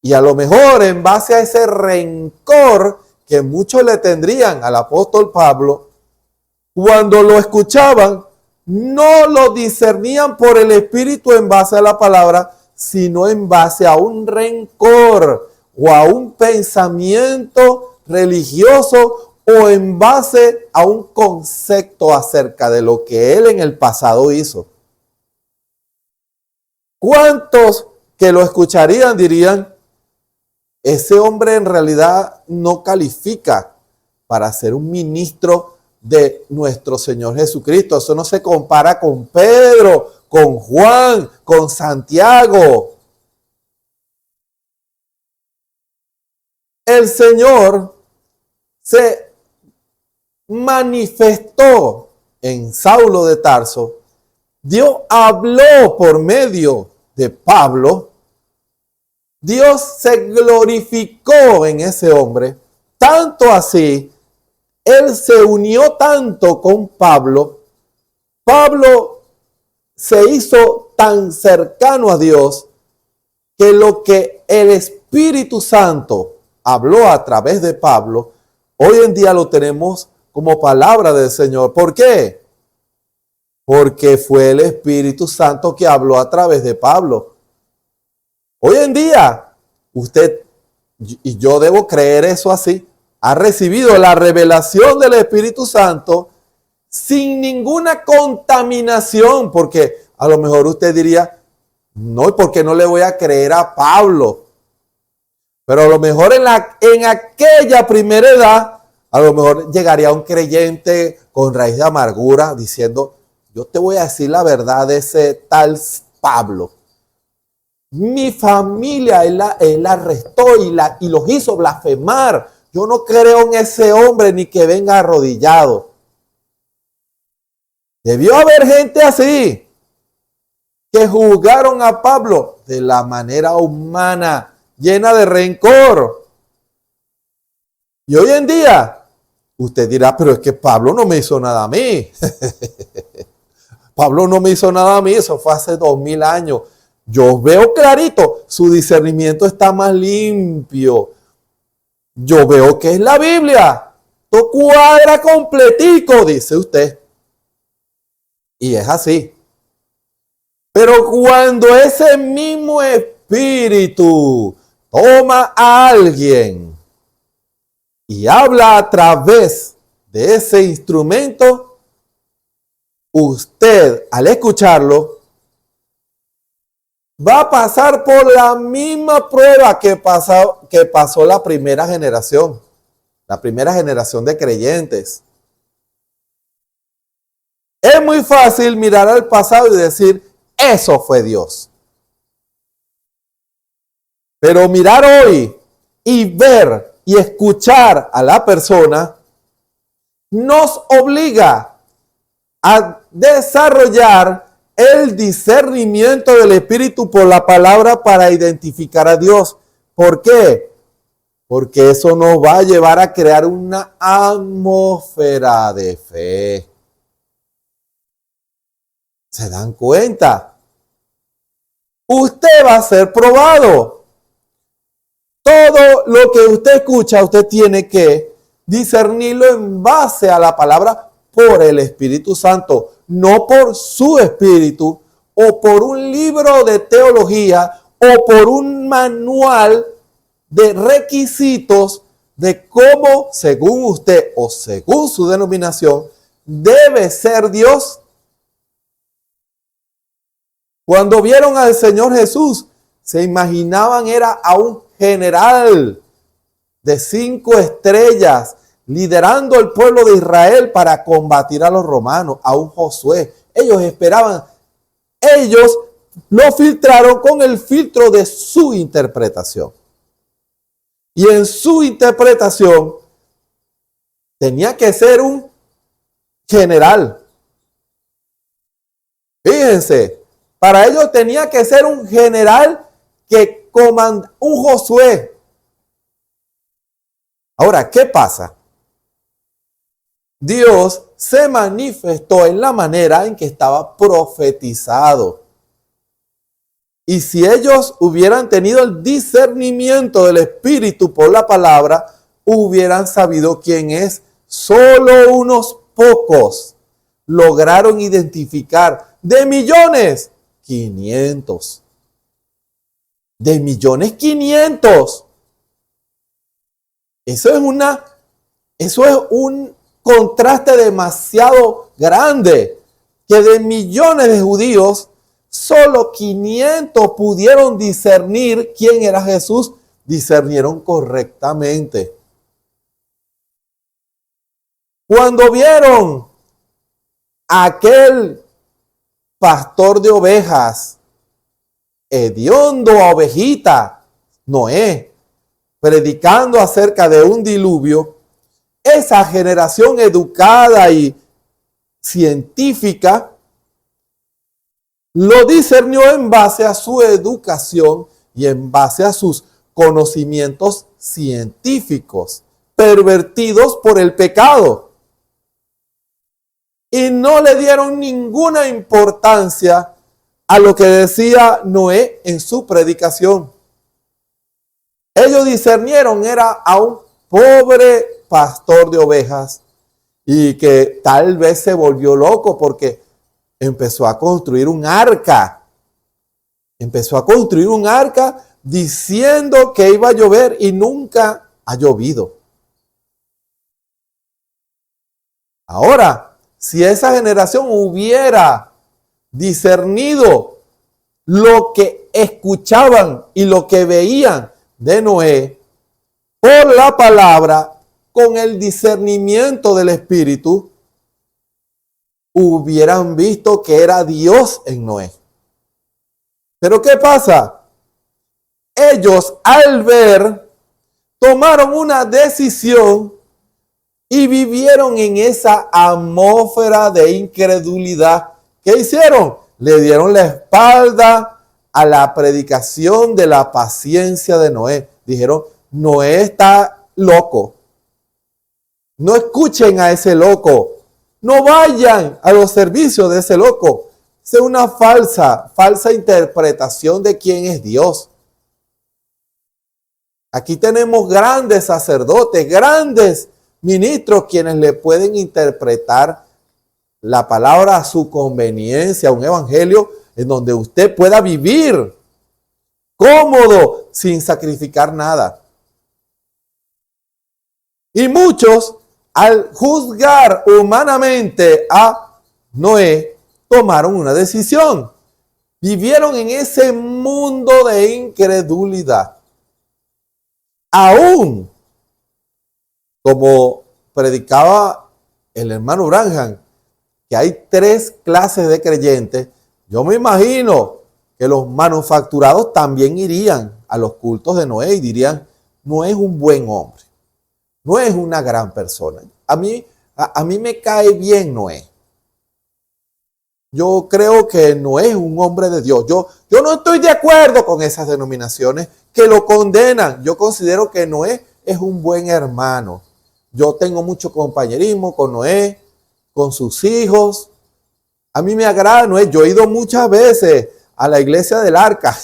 Y a lo mejor en base a ese rencor que muchos le tendrían al apóstol Pablo, cuando lo escuchaban, no lo discernían por el Espíritu en base a la palabra, sino en base a un rencor o a un pensamiento religioso o en base a un concepto acerca de lo que él en el pasado hizo. ¿Cuántos que lo escucharían dirían, ese hombre en realidad no califica para ser un ministro de nuestro Señor Jesucristo? Eso no se compara con Pedro, con Juan, con Santiago. El Señor se manifestó en Saulo de Tarso. Dios habló por medio de Pablo. Dios se glorificó en ese hombre, tanto así, él se unió tanto con Pablo. Pablo se hizo tan cercano a Dios que lo que el Espíritu Santo habló a través de Pablo, hoy en día lo tenemos como palabra del Señor. ¿Por qué? Porque fue el Espíritu Santo que habló a través de Pablo. Hoy en día, usted, y yo debo creer eso así, ha recibido la revelación del Espíritu Santo sin ninguna contaminación, porque a lo mejor usted diría, no, ¿por qué no le voy a creer a Pablo? Pero a lo mejor en aquella primera edad, a lo mejor llegaría un creyente con raíz de amargura diciendo, yo te voy a decir la verdad de ese tal Pablo. Mi familia, él la arrestó y los hizo blasfemar. Yo no creo en ese hombre ni que venga arrodillado. Debió haber gente así que juzgaron a Pablo de la manera humana, llena de rencor. Y hoy en día, usted dirá, pero es que Pablo no me hizo nada a mí. Pablo no me hizo nada a mí, eso fue hace 2000 años. Yo veo clarito, su discernimiento está más limpio. Yo veo que es la Biblia. Todo cuadra completico, dice usted. Y es así. Pero cuando ese mismo espíritu toma a alguien y habla a través de ese instrumento, usted al escucharlo va a pasar por la misma prueba que pasó la primera generación de creyentes. Es muy fácil mirar al pasado y decir, eso fue Dios. Pero mirar hoy y ver y escuchar a la persona nos obliga a desarrollar el discernimiento del Espíritu por la palabra para identificar a Dios. ¿Por qué? Porque eso nos va a llevar a crear una atmósfera de fe. ¿Se dan cuenta? Usted va a ser probado. Todo lo que usted escucha, usted tiene que discernirlo en base a la palabra por el Espíritu Santo, no por su espíritu o por un libro de teología o por un manual de requisitos de cómo, según usted o según su denominación, debe ser Dios. Cuando vieron al Señor Jesús, se imaginaban era a un general de 5 estrellas, liderando el pueblo de Israel para combatir a los romanos, a un Josué. Ellos esperaban, ellos lo filtraron con el filtro de su interpretación. Y en su interpretación tenía que ser un general. Fíjense, para ellos tenía que ser un general que comanda, un Josué. Ahora, ¿qué pasa? Dios se manifestó en la manera en que estaba profetizado. Y si ellos hubieran tenido el discernimiento del Espíritu por la palabra, hubieran sabido quién es. Solo unos pocos lograron identificar de millones, 500. De millones, 500. Eso es un contraste demasiado grande, que de millones de judíos, solo 500 pudieron discernir quién era Jesús, discernieron correctamente. Cuando vieron a aquel pastor de ovejas, hediondo a ovejita, Noé, predicando acerca de un diluvio, esa generación educada y científica lo discernió en base a su educación y en base a sus conocimientos científicos, pervertidos por el pecado. Y no le dieron ninguna importancia a lo que decía Noé en su predicación. Ellos discernieron era a un pobre pastor de ovejas y que tal vez se volvió loco porque empezó a construir un arca. Empezó a construir un arca diciendo que iba a llover y nunca ha llovido. Ahora, si esa generación hubiera discernido lo que escuchaban y lo que veían de Noé por la palabra, con el discernimiento del Espíritu, hubieran visto que era Dios en Noé. Pero ¿qué pasa? Ellos al ver tomaron una decisión y vivieron en esa atmósfera de incredulidad. ¿Qué hicieron? Le dieron la espalda a la predicación de la paciencia de Noé. Dijeron, Noé está loco. No escuchen a ese loco. No vayan a los servicios de ese loco. Es una falsa interpretación de quién es Dios. Aquí tenemos grandes sacerdotes, grandes ministros quienes le pueden interpretar la palabra a su conveniencia, un evangelio en donde usted pueda vivir cómodo sin sacrificar nada. Y muchos, al juzgar humanamente a Noé, tomaron una decisión. Vivieron en ese mundo de incredulidad. Aún, como predicaba el hermano Branham, que hay 3 clases de creyentes, yo me imagino que los manufacturados también irían a los cultos de Noé y dirían, no es un buen hombre, no es una gran persona. A mí me cae bien Noé. Yo creo que Noé es un hombre de Dios. Yo no estoy de acuerdo con esas denominaciones que lo condenan. Yo considero que Noé es un buen hermano. Yo tengo mucho compañerismo con Noé, con sus hijos. A mí me agrada Noé. Yo he ido muchas veces a la iglesia del Arca.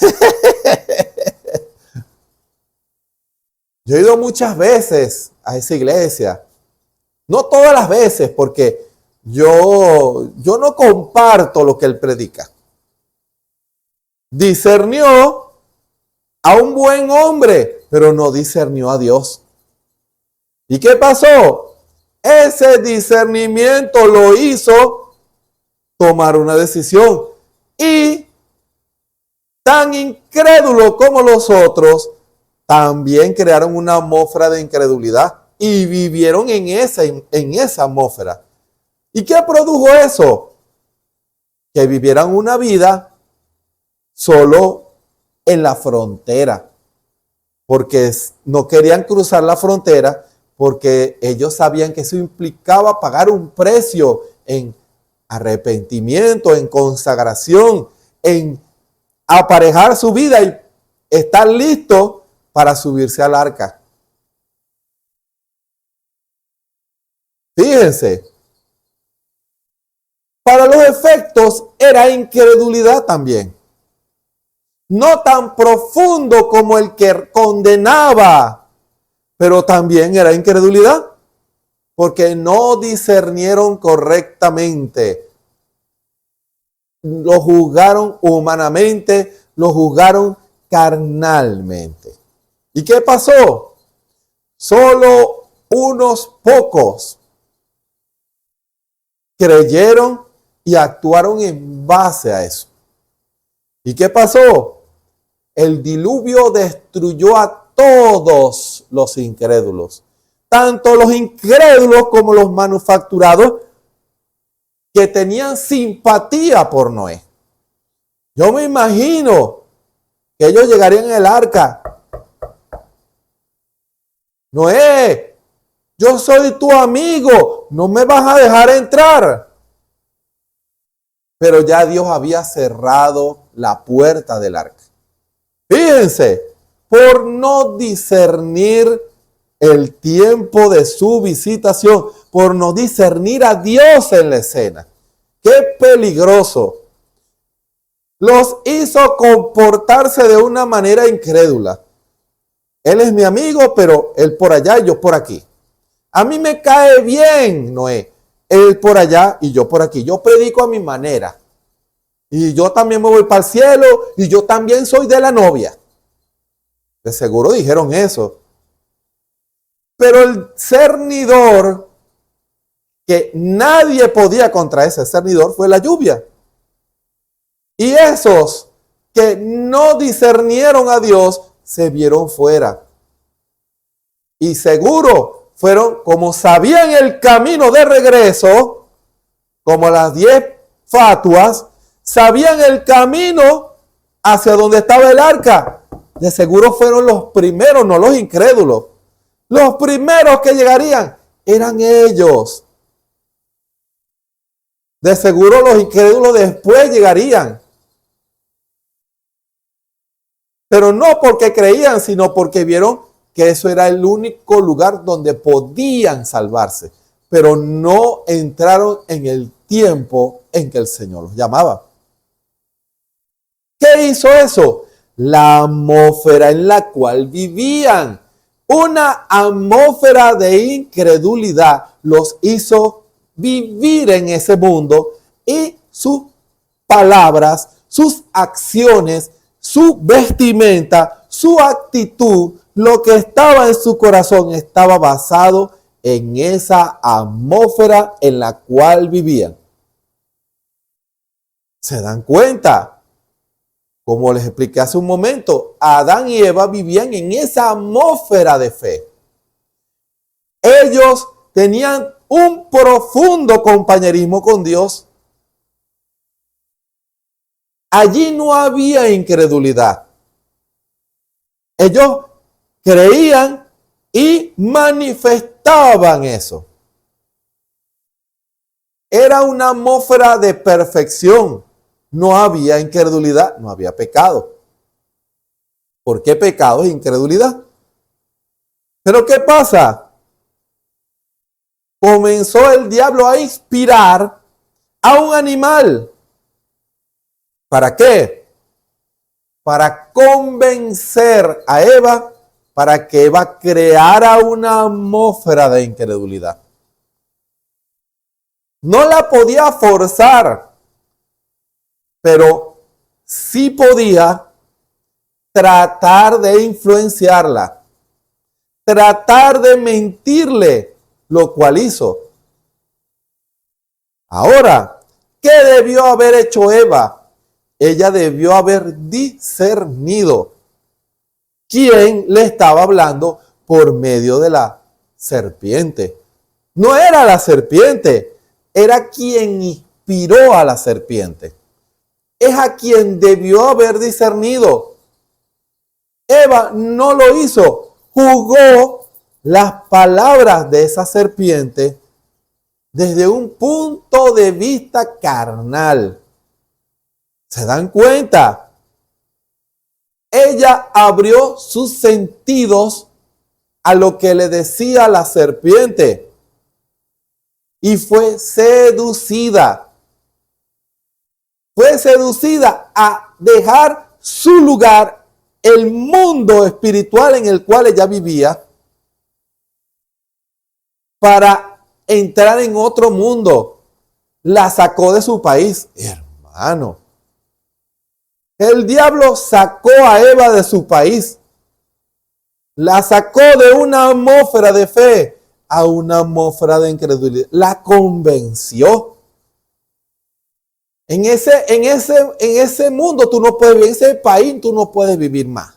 Yo he ido muchas veces a esa iglesia. No todas las veces, porque yo no comparto lo que él predica. Discernió a un buen hombre, pero no discernió a Dios. ¿Y qué pasó? Ese discernimiento lo hizo tomar una decisión. Y tan incrédulo como los otros, también crearon una atmósfera de incredulidad y vivieron en esa atmósfera. ¿Y qué produjo eso? Que vivieran una vida solo en la frontera, porque no querían cruzar la frontera, porque ellos sabían que eso implicaba pagar un precio en arrepentimiento, en consagración, en aparejar su vida y estar listo para subirse al arca. Fíjense, para los efectos era incredulidad también. no tan profundo como el que condenaba, pero también era incredulidad, porque no discernieron correctamente. Lo juzgaron humanamente, lo juzgaron carnalmente. ¿Y qué pasó? Solo unos pocos creyeron y actuaron en base a eso. ¿Y qué pasó? El diluvio destruyó a todos los incrédulos, tanto los incrédulos como los manufacturados que tenían simpatía por Noé. Yo me imagino que ellos llegarían en el arca. Noé, yo soy tu amigo, no me vas a dejar entrar. Pero ya Dios había cerrado la puerta del arca. Fíjense, por no discernir el tiempo de su visitación, por no discernir a Dios en la escena. ¡Qué peligroso! Los hizo comportarse de una manera incrédula. Él es mi amigo, pero él por allá y yo por aquí. A mí me cae bien Noé. Él por allá y yo por aquí. Yo predico a mi manera. Y yo también me voy para el cielo y yo también soy de la novia. De seguro dijeron eso. Pero el cernidor, que nadie podía contra ese cernidor, fue la lluvia. Y esos que no discernieron a Dios se vieron fuera. Y seguro fueron, como sabían el camino de regreso, como las 10 fatuas, sabían el camino hacia donde estaba el arca. De seguro fueron los primeros, no los incrédulos. Los primeros que llegarían eran ellos. De seguro los incrédulos después llegarían. Pero no porque creían, sino porque vieron que eso era el único lugar donde podían salvarse. Pero no entraron en el tiempo en que el Señor los llamaba. ¿Qué hizo eso? La atmósfera en la cual vivían. Una atmósfera de incredulidad los hizo vivir en ese mundo y sus palabras, sus acciones, su vestimenta, su actitud, lo que estaba en su corazón estaba basado en esa atmósfera en la cual vivían. ¿Se dan cuenta? Como les expliqué hace un momento, Adán y Eva vivían en esa atmósfera de fe. Ellos tenían un profundo compañerismo con Dios. Allí no había incredulidad. Ellos creían y manifestaban eso. Era una atmósfera de perfección. No había incredulidad, no había pecado. ¿Por qué pecado es incredulidad? Pero ¿qué pasa? Comenzó el diablo a inspirar a un animal. ¿Para qué? Para convencer a Eva, para que Eva creara una atmósfera de incredulidad. No la podía forzar, pero sí podía tratar de influenciarla, tratar de mentirle, lo cual hizo. Ahora, ¿qué debió haber hecho Eva? Ella debió haber discernido quién le estaba hablando por medio de la serpiente. No era la serpiente, era quien inspiró a la serpiente. Es a quien debió haber discernido. Eva no lo hizo. Juzgó las palabras de esa serpiente desde un punto de vista carnal. ¿Se dan cuenta? Ella abrió sus sentidos a lo que le decía la serpiente y fue seducida. Fue seducida a dejar su lugar, el mundo espiritual en el cual ella vivía, para entrar en otro mundo. La sacó de su país. Hermano, el diablo sacó a Eva de su país. La sacó de una atmósfera de fe a una atmósfera de incredulidad. La convenció. En ese mundo tú no puedes vivir, en ese país tú no puedes vivir más.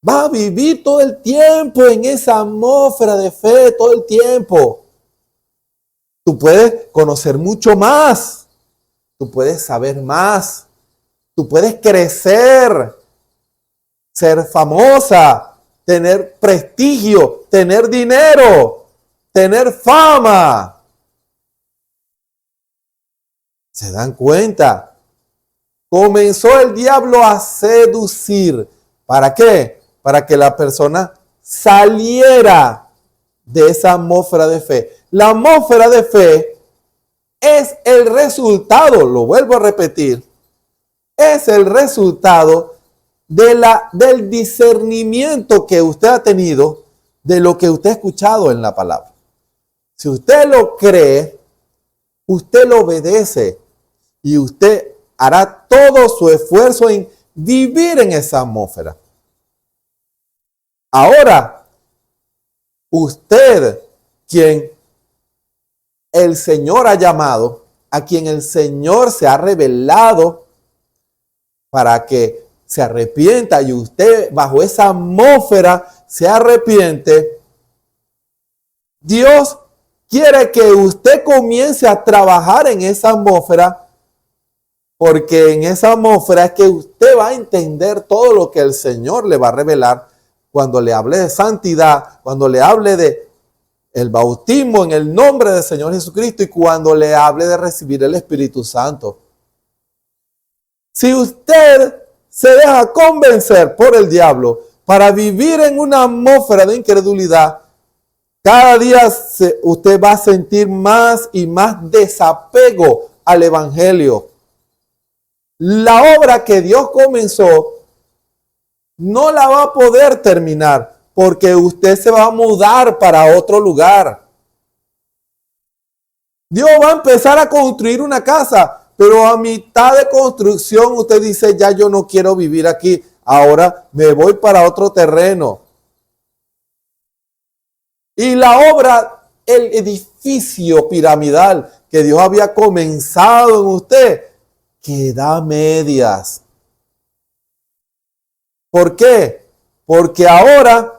Vas a vivir todo el tiempo en esa atmósfera de fe, todo el tiempo. Tú puedes conocer mucho más. Tú puedes saber más. Tú puedes crecer, ser famosa, tener prestigio, tener dinero, tener fama. ¿Se dan cuenta? Comenzó el diablo a seducir. ¿Para qué? Para que la persona saliera de esa atmósfera de fe. La atmósfera de fe es el resultado, lo vuelvo a repetir, es el resultado del discernimiento que usted ha tenido de lo que usted ha escuchado en la palabra. Si usted lo cree, usted lo obedece y usted hará todo su esfuerzo en vivir en esa atmósfera. Ahora, usted, quien el Señor ha llamado, a quien el Señor se ha revelado para que se arrepienta y usted bajo esa atmósfera se arrepiente, Dios quiere que usted comience a trabajar en esa atmósfera, porque en esa atmósfera es que usted va a entender todo lo que el Señor le va a revelar cuando le hable de santidad, cuando le hable de el bautismo en el nombre del Señor Jesucristo y cuando le hable de recibir el Espíritu Santo. Si usted se deja convencer por el diablo para vivir en una atmósfera de incredulidad, cada día usted va a sentir más y más desapego al Evangelio. La obra que Dios comenzó no la va a poder terminar porque usted se va a mudar para otro lugar. Dios va a empezar a construir una casa, pero a mitad de construcción usted dice, ya yo no quiero vivir aquí, ahora me voy para otro terreno. Y la obra, el edificio piramidal que Dios había comenzado en usted, queda a medias. ¿Por qué? Porque ahora,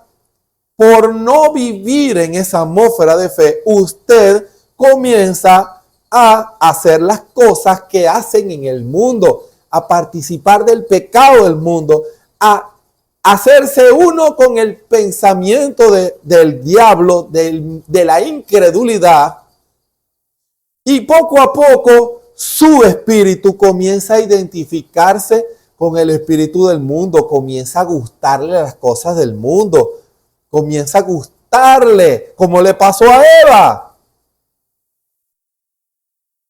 por no vivir en esa atmósfera de fe, usted comienza a hacer las cosas que hacen en el mundo, a participar del pecado del mundo, a hacerse uno con el pensamiento del diablo, de la incredulidad, y poco a poco su espíritu comienza a identificarse con el espíritu del mundo, comienza a gustarle las cosas del mundo, comienza a gustarle, como le pasó a Eva.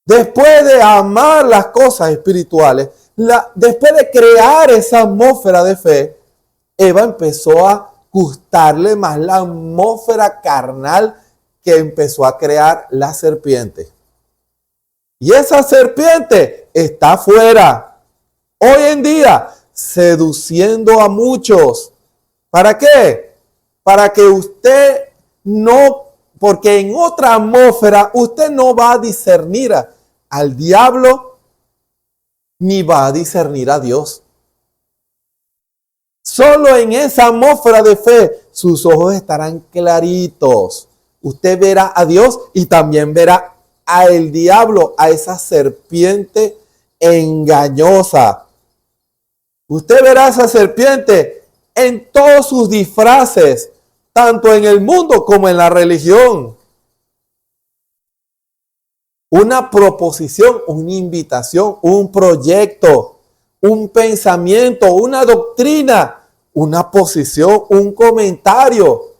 Después de amar las cosas espirituales, después de crear esa atmósfera de fe, Eva empezó a gustarle más la atmósfera carnal que empezó a crear la serpiente. Y esa serpiente está afuera, hoy en día, seduciendo a muchos. ¿Para qué? Para que usted no, porque en otra atmósfera usted no va a discernir al diablo ni va a discernir a Dios. Solo en esa atmósfera de fe sus ojos estarán claritos. Usted verá a Dios y también verá al diablo, a esa serpiente engañosa. Usted verá a esa serpiente en todos sus disfraces, tanto en el mundo como en la religión. Una proposición, una invitación, un proyecto, un pensamiento, una doctrina, una posición, un comentario.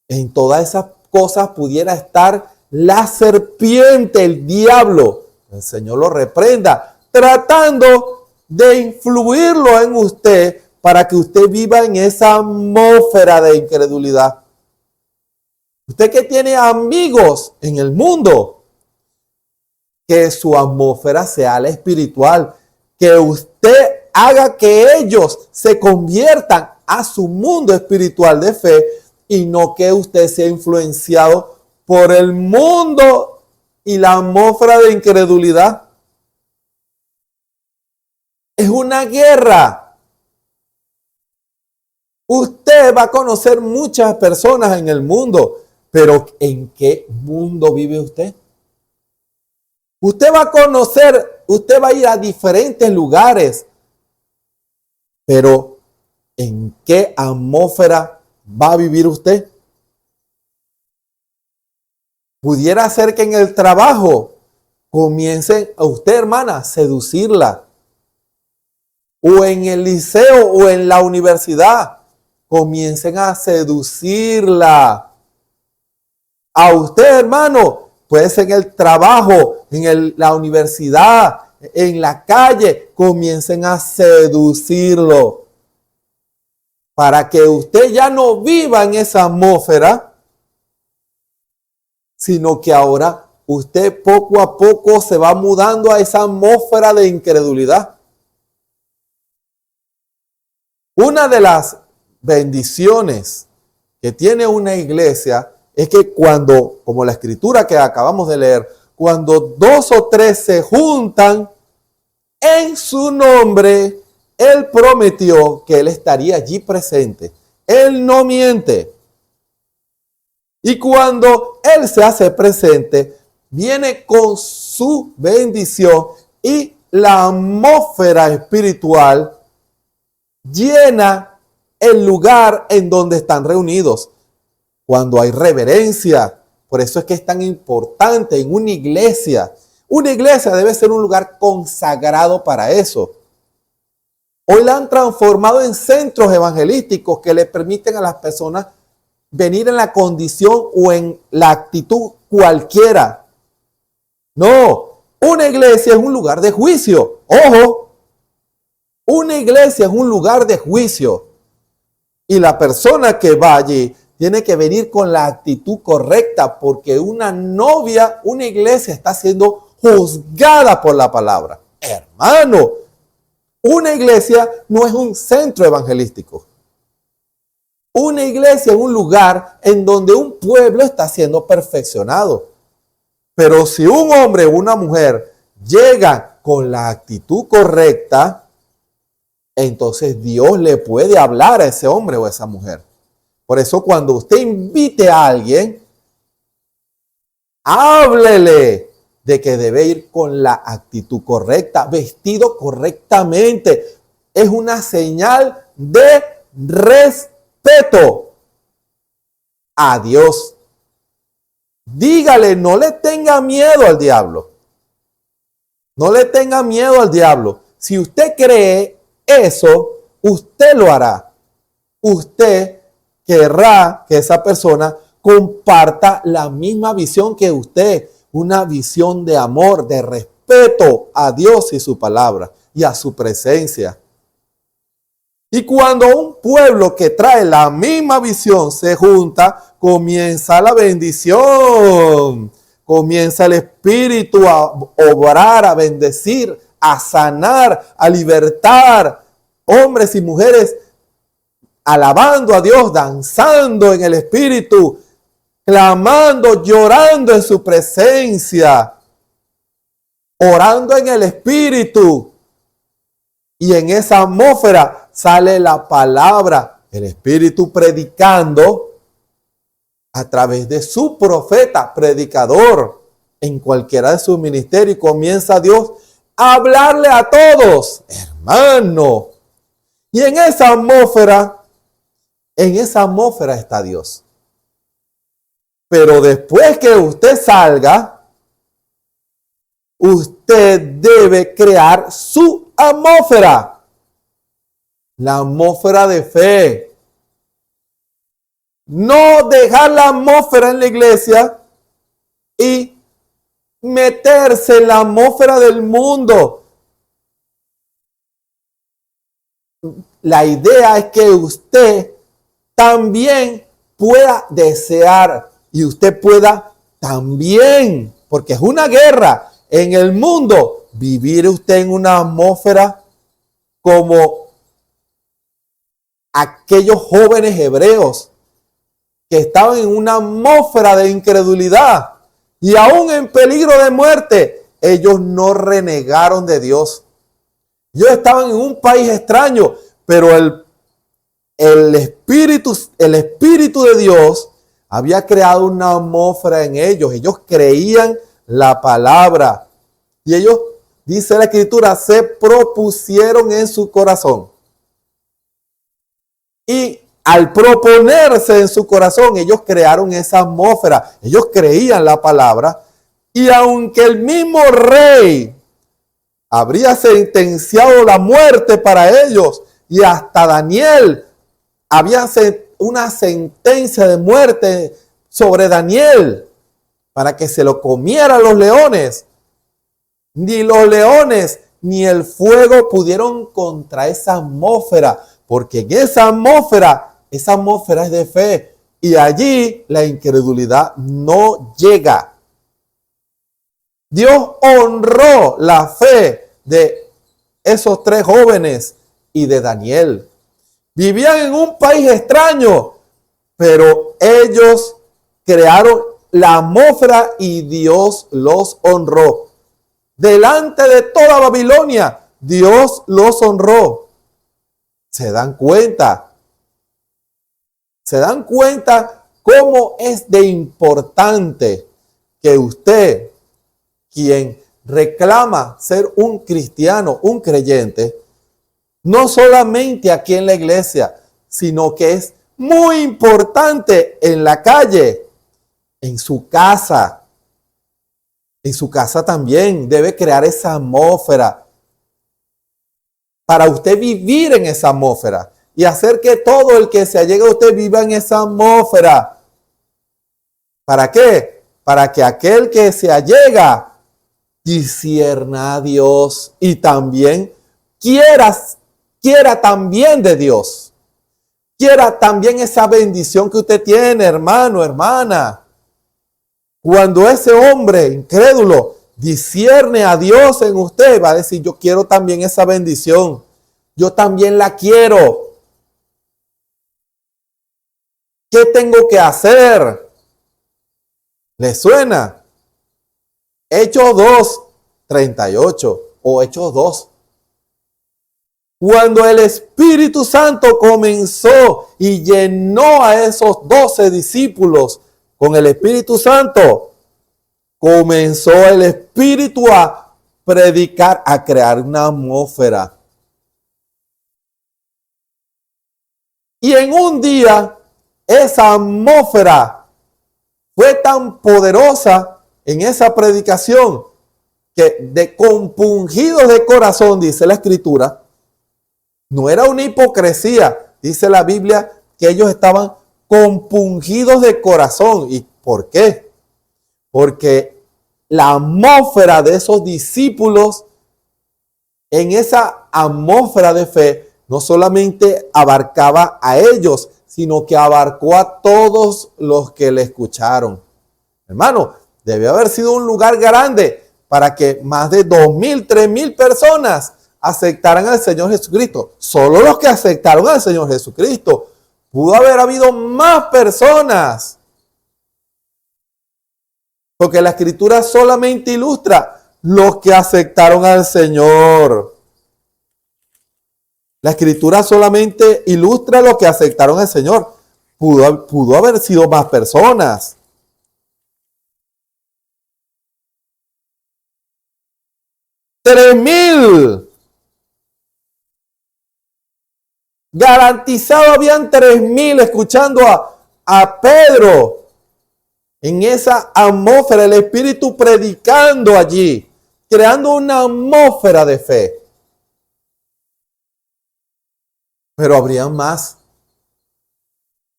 En todas esas cosas pudiera estar la serpiente, el diablo. El Señor lo reprenda, tratando de influirlo en usted para que usted viva en esa atmósfera de incredulidad. Usted que tiene amigos en el mundo, que su atmósfera sea la espiritual, que usted haga que ellos se conviertan a su mundo espiritual de fe y no que usted sea influenciado por el mundo y la atmósfera de incredulidad. Es una guerra. Usted va a conocer muchas personas en el mundo, pero ¿en qué mundo vive usted? Usted va a conocer, usted va a ir a diferentes lugares, pero ¿en qué atmósfera va a vivir usted? Pudiera ser que en el trabajo comiencen a usted, hermana, a seducirla. O en el liceo o en la universidad comiencen a seducirla. A usted, hermano, puede ser en el trabajo, en la universidad, en la calle, comiencen a seducirlo. Para que usted ya no viva en esa atmósfera, sino que ahora usted poco a poco se va mudando a esa atmósfera de incredulidad. Una de las bendiciones que tiene una iglesia es que cuando, como la escritura que acabamos de leer, cuando 2 o 3 se juntan en su nombre, Él prometió que Él estaría allí presente. Él no miente. Y cuando Él se hace presente, viene con su bendición y la atmósfera espiritual llena el lugar en donde están reunidos. Cuando hay reverencia, por eso es que es tan importante en una iglesia. Una iglesia debe ser un lugar consagrado para eso. Hoy la han transformado en centros evangelísticos que le permiten a las personas venir en la condición o en la actitud cualquiera. No, una iglesia es un lugar de juicio. Ojo, una iglesia es un lugar de juicio. Y la persona que va allí tiene que venir con la actitud correcta, porque una novia, una iglesia está siendo juzgada por la palabra. Hermano, una iglesia no es un centro evangelístico. Una iglesia es un lugar en donde un pueblo está siendo perfeccionado. Pero si un hombre o una mujer llega con la actitud correcta, entonces Dios le puede hablar a ese hombre o a esa mujer. Por eso cuando usted invite a alguien, háblele de que debe ir con la actitud correcta, vestido correctamente. Es una señal de respeto a Dios. Dígale, no le tenga miedo al diablo. No le tenga miedo al diablo. Si usted cree eso, usted lo hará. Usted querrá que esa persona comparta la misma visión que usted. Una visión de amor, de respeto a Dios y su palabra y a su presencia. Y cuando un pueblo que trae la misma visión se junta, comienza la bendición. Comienza el Espíritu a obrar, a bendecir, a sanar, a libertar. Hombres y mujeres alabando a Dios, danzando en el Espíritu, clamando, llorando en su presencia, orando en el Espíritu. Y en esa atmósfera sale la palabra, el Espíritu predicando a través de su profeta, predicador, en cualquiera de sus ministerios. Y comienza Dios a hablarle a todos, hermano. Y en esa atmósfera está Dios. Pero después que usted salga, usted debe crear su atmósfera. La atmósfera de fe. No dejar la atmósfera en la iglesia y meterse en la atmósfera del mundo. la idea es que usted también pueda desear y usted pueda también, porque es una guerra en el mundo, vivir usted en una atmósfera como aquellos jóvenes hebreos que estaban en una atmósfera de incredulidad y aún en peligro de muerte. Ellos no renegaron de Dios. Ellos estaban en un país extraño, pero el Espíritu de Dios había creado una atmósfera en ellos. Ellos creían la palabra. Y ellos, dice la Escritura, se propusieron en su corazón. Y al proponerse en su corazón, ellos crearon esa atmósfera. Ellos creían la palabra. Y aunque el mismo rey habría sentenciado la muerte para ellos, y hasta Daniel había una sentencia de muerte sobre Daniel para que se lo comieran los leones, ni los leones ni el fuego pudieron contra esa atmósfera, porque en esa atmósfera es de fe y allí la incredulidad no llega. Dios honró la fe de esos tres jóvenes y de Daniel. Vivían en un país extraño, pero ellos crearon la atmósfera y Dios los honró. Delante de toda Babilonia, Dios los honró. ¿Se dan cuenta? ¿Se dan cuenta cómo es de importante que usted, quien reclama ser un cristiano, un creyente, no solamente aquí en la iglesia, sino que es muy importante en la calle, en su casa? En su casa también debe crear esa atmósfera para usted vivir en esa atmósfera y hacer que todo el que se allegue a usted viva en esa atmósfera. ¿Para qué? Para que aquel que se allega discierna a Dios y también quiera también de Dios. Quiera también esa bendición que usted tiene, hermano, hermana. Cuando ese hombre incrédulo discierne a Dios en usted, va a decir, yo quiero también esa bendición. Yo también la quiero. ¿Qué tengo que hacer? ¿Le suena? Hechos 2:38 o Hechos 2. Cuando el Espíritu Santo comenzó y llenó a esos 12 discípulos con el Espíritu Santo, comenzó el Espíritu a predicar, a crear una atmósfera. Y en un día, esa atmósfera fue tan poderosa en esa predicación que de compungidos de corazón, dice la Escritura, no era una hipocresía, dice la Biblia, que ellos estaban compungidos de corazón. ¿Y por qué? Porque la atmósfera de esos discípulos, en esa atmósfera de fe, no solamente abarcaba a ellos, sino que abarcó a todos los que le escucharon. Hermano, debe haber sido un lugar grande para que más de 2,000, 3,000 personas aceptaran al Señor Jesucristo. Solo los que aceptaron al Señor Jesucristo. Pudo haber habido más personas. Porque la Escritura solamente ilustra los que aceptaron al Señor. La Escritura solamente ilustra los que aceptaron al Señor. Pudo haber sido más personas. ¡3,000! Garantizado habían 3,000 escuchando a Pedro en esa atmósfera, el Espíritu predicando allí, creando una atmósfera de fe. Pero habría más.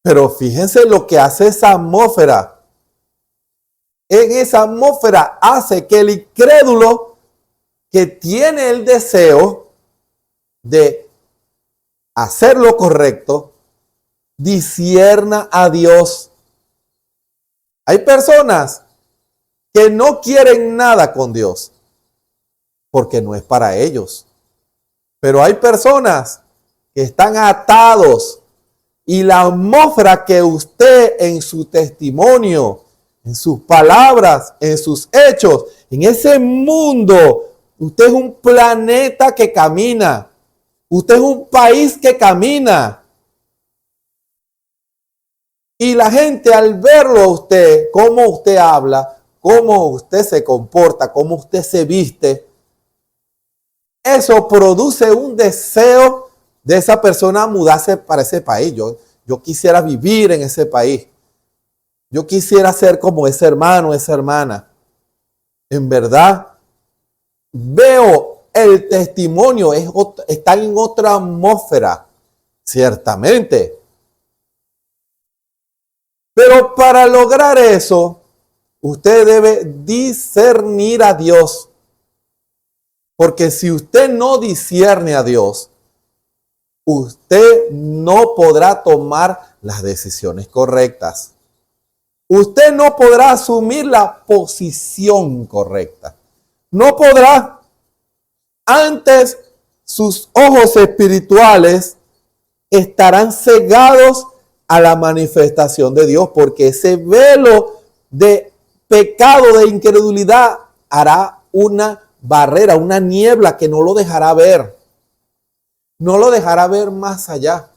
Pero fíjense lo que hace esa atmósfera. En esa atmósfera hace que el incrédulo que tiene el deseo de hacer lo correcto, discierna a Dios. Hay personas que no quieren nada con Dios porque no es para ellos. Pero hay personas que están atados y la atmósfera que usted en su testimonio, en sus palabras, en sus hechos, en ese mundo, usted es un planeta que camina. Usted es un país que camina. Y la gente al verlo a usted, cómo usted habla, cómo usted se comporta, cómo usted se viste, eso produce un deseo de esa persona mudarse para ese país. Yo quisiera vivir en ese país. Yo quisiera ser como ese hermano, esa hermana. En verdad, veo el testimonio, están en otra atmósfera, ciertamente. Pero para lograr eso, usted debe discernir a Dios. Porque si usted no discierne a Dios, usted no podrá tomar las decisiones correctas. Usted no podrá asumir la posición correcta. No podrá. Antes, sus ojos espirituales estarán cegados a la manifestación de Dios, porque ese velo de pecado, de incredulidad, hará una barrera, una niebla que no lo dejará ver. No lo dejará ver más allá.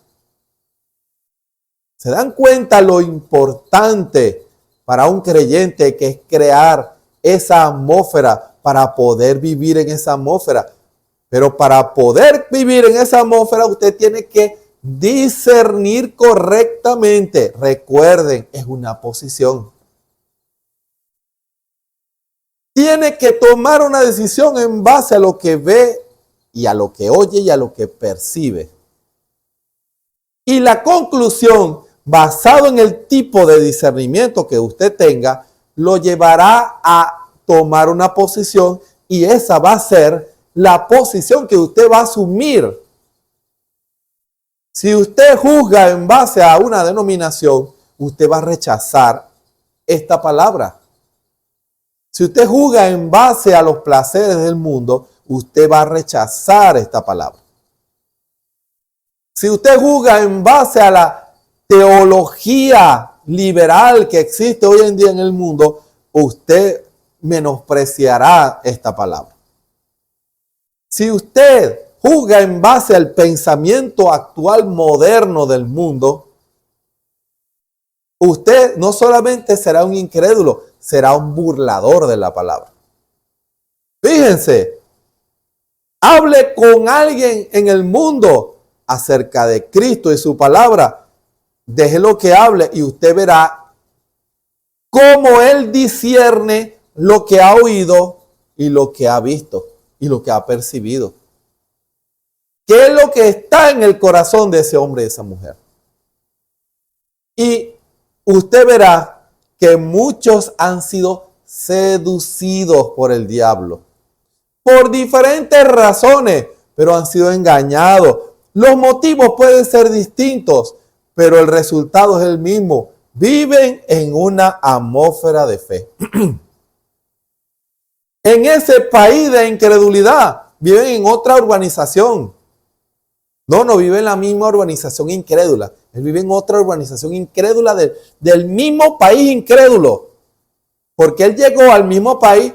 ¿Se dan cuenta lo importante para un creyente que es crear esa atmósfera para poder vivir en esa atmósfera? Pero para poder vivir en esa atmósfera usted tiene que discernir correctamente. Recuerden, es una posición. Tiene que tomar una decisión en base a lo que ve y a lo que oye y a lo que percibe. Y la conclusión, basado en el tipo de discernimiento que usted tenga, lo llevará a tomar una posición y esa va a ser la posición que usted va a asumir. Si usted juzga en base a una denominación, usted va a rechazar esta palabra. Si usted juzga en base a los placeres del mundo, usted va a rechazar esta palabra. Si usted juzga en base a la teología liberal que existe hoy en día en el mundo, usted menospreciará esta palabra. Si usted juzga en base al pensamiento actual moderno del mundo, usted no solamente será un incrédulo, será un burlador de la palabra. Fíjense, hable con alguien en el mundo acerca de Cristo y su palabra. Déjelo que hable y usted verá cómo él discierne lo que ha oído y lo que ha visto y lo que ha percibido. ¿Qué es lo que está en el corazón de ese hombre y de esa mujer? Y usted verá que muchos han sido seducidos por el diablo. Por diferentes razones, pero han sido engañados. Los motivos pueden ser distintos, pero el resultado es el mismo. Viven en una atmósfera de fe. En ese país de incredulidad, viven en otra urbanización. No vive en la misma urbanización incrédula. Él vive en otra urbanización incrédula del mismo país incrédulo. Porque él llegó al mismo país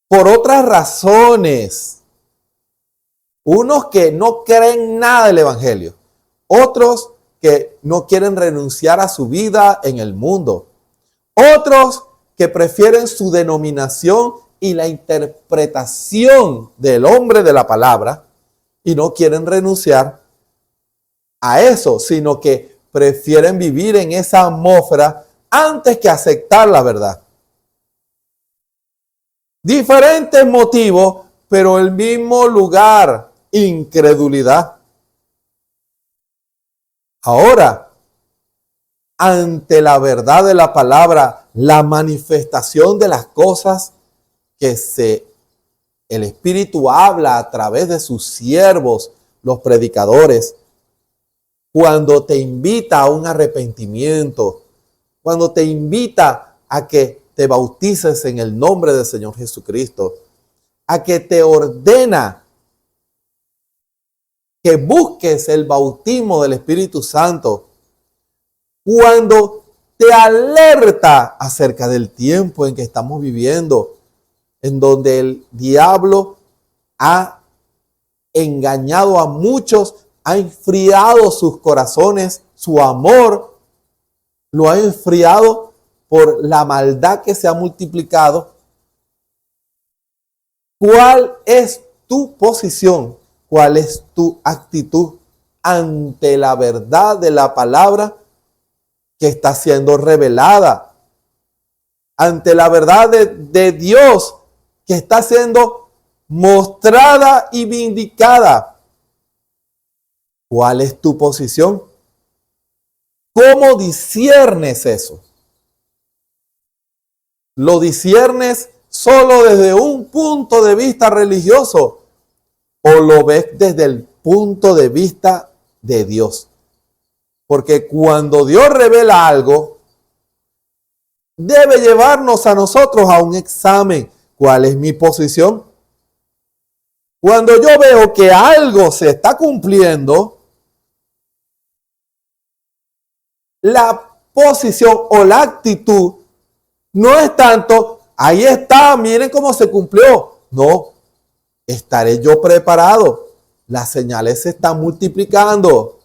por otras razones. Unos que no creen nada del evangelio. Otros que no quieren renunciar a su vida en el mundo. Otros que prefieren su denominación y la interpretación del hombre de la palabra. Y no quieren renunciar a eso, sino que prefieren vivir en esa atmósfera antes que aceptar la verdad. Diferentes motivos, pero el mismo lugar, incredulidad. Ahora, ante la verdad de la palabra, la manifestación de las cosas que el Espíritu habla a través de sus siervos los predicadores, cuando te invita a un arrepentimiento, cuando te invita a que te bautices en el nombre del Señor Jesucristo, a que te ordena que busques el bautismo del Espíritu Santo, cuando te alerta acerca del tiempo en que estamos viviendo, en donde el diablo ha engañado a muchos, ha enfriado sus corazones, su amor lo ha enfriado por la maldad que se ha multiplicado. ¿Cuál es tu posición? ¿Cuál es tu actitud ante la verdad de la palabra que está siendo revelada? Ante la verdad de Dios que está siendo mostrada y vindicada. ¿Cuál es tu posición? ¿Cómo disciernes eso? ¿Lo disciernes solo desde un punto de vista religioso o lo ves desde el punto de vista de Dios? Porque cuando Dios revela algo, debe llevarnos a nosotros a un examen. ¿Cuál es mi posición? Cuando yo veo que algo se está cumpliendo, la posición o la actitud no es tanto, ahí está, miren cómo se cumplió. No, estaré yo preparado. Las señales se están multiplicando.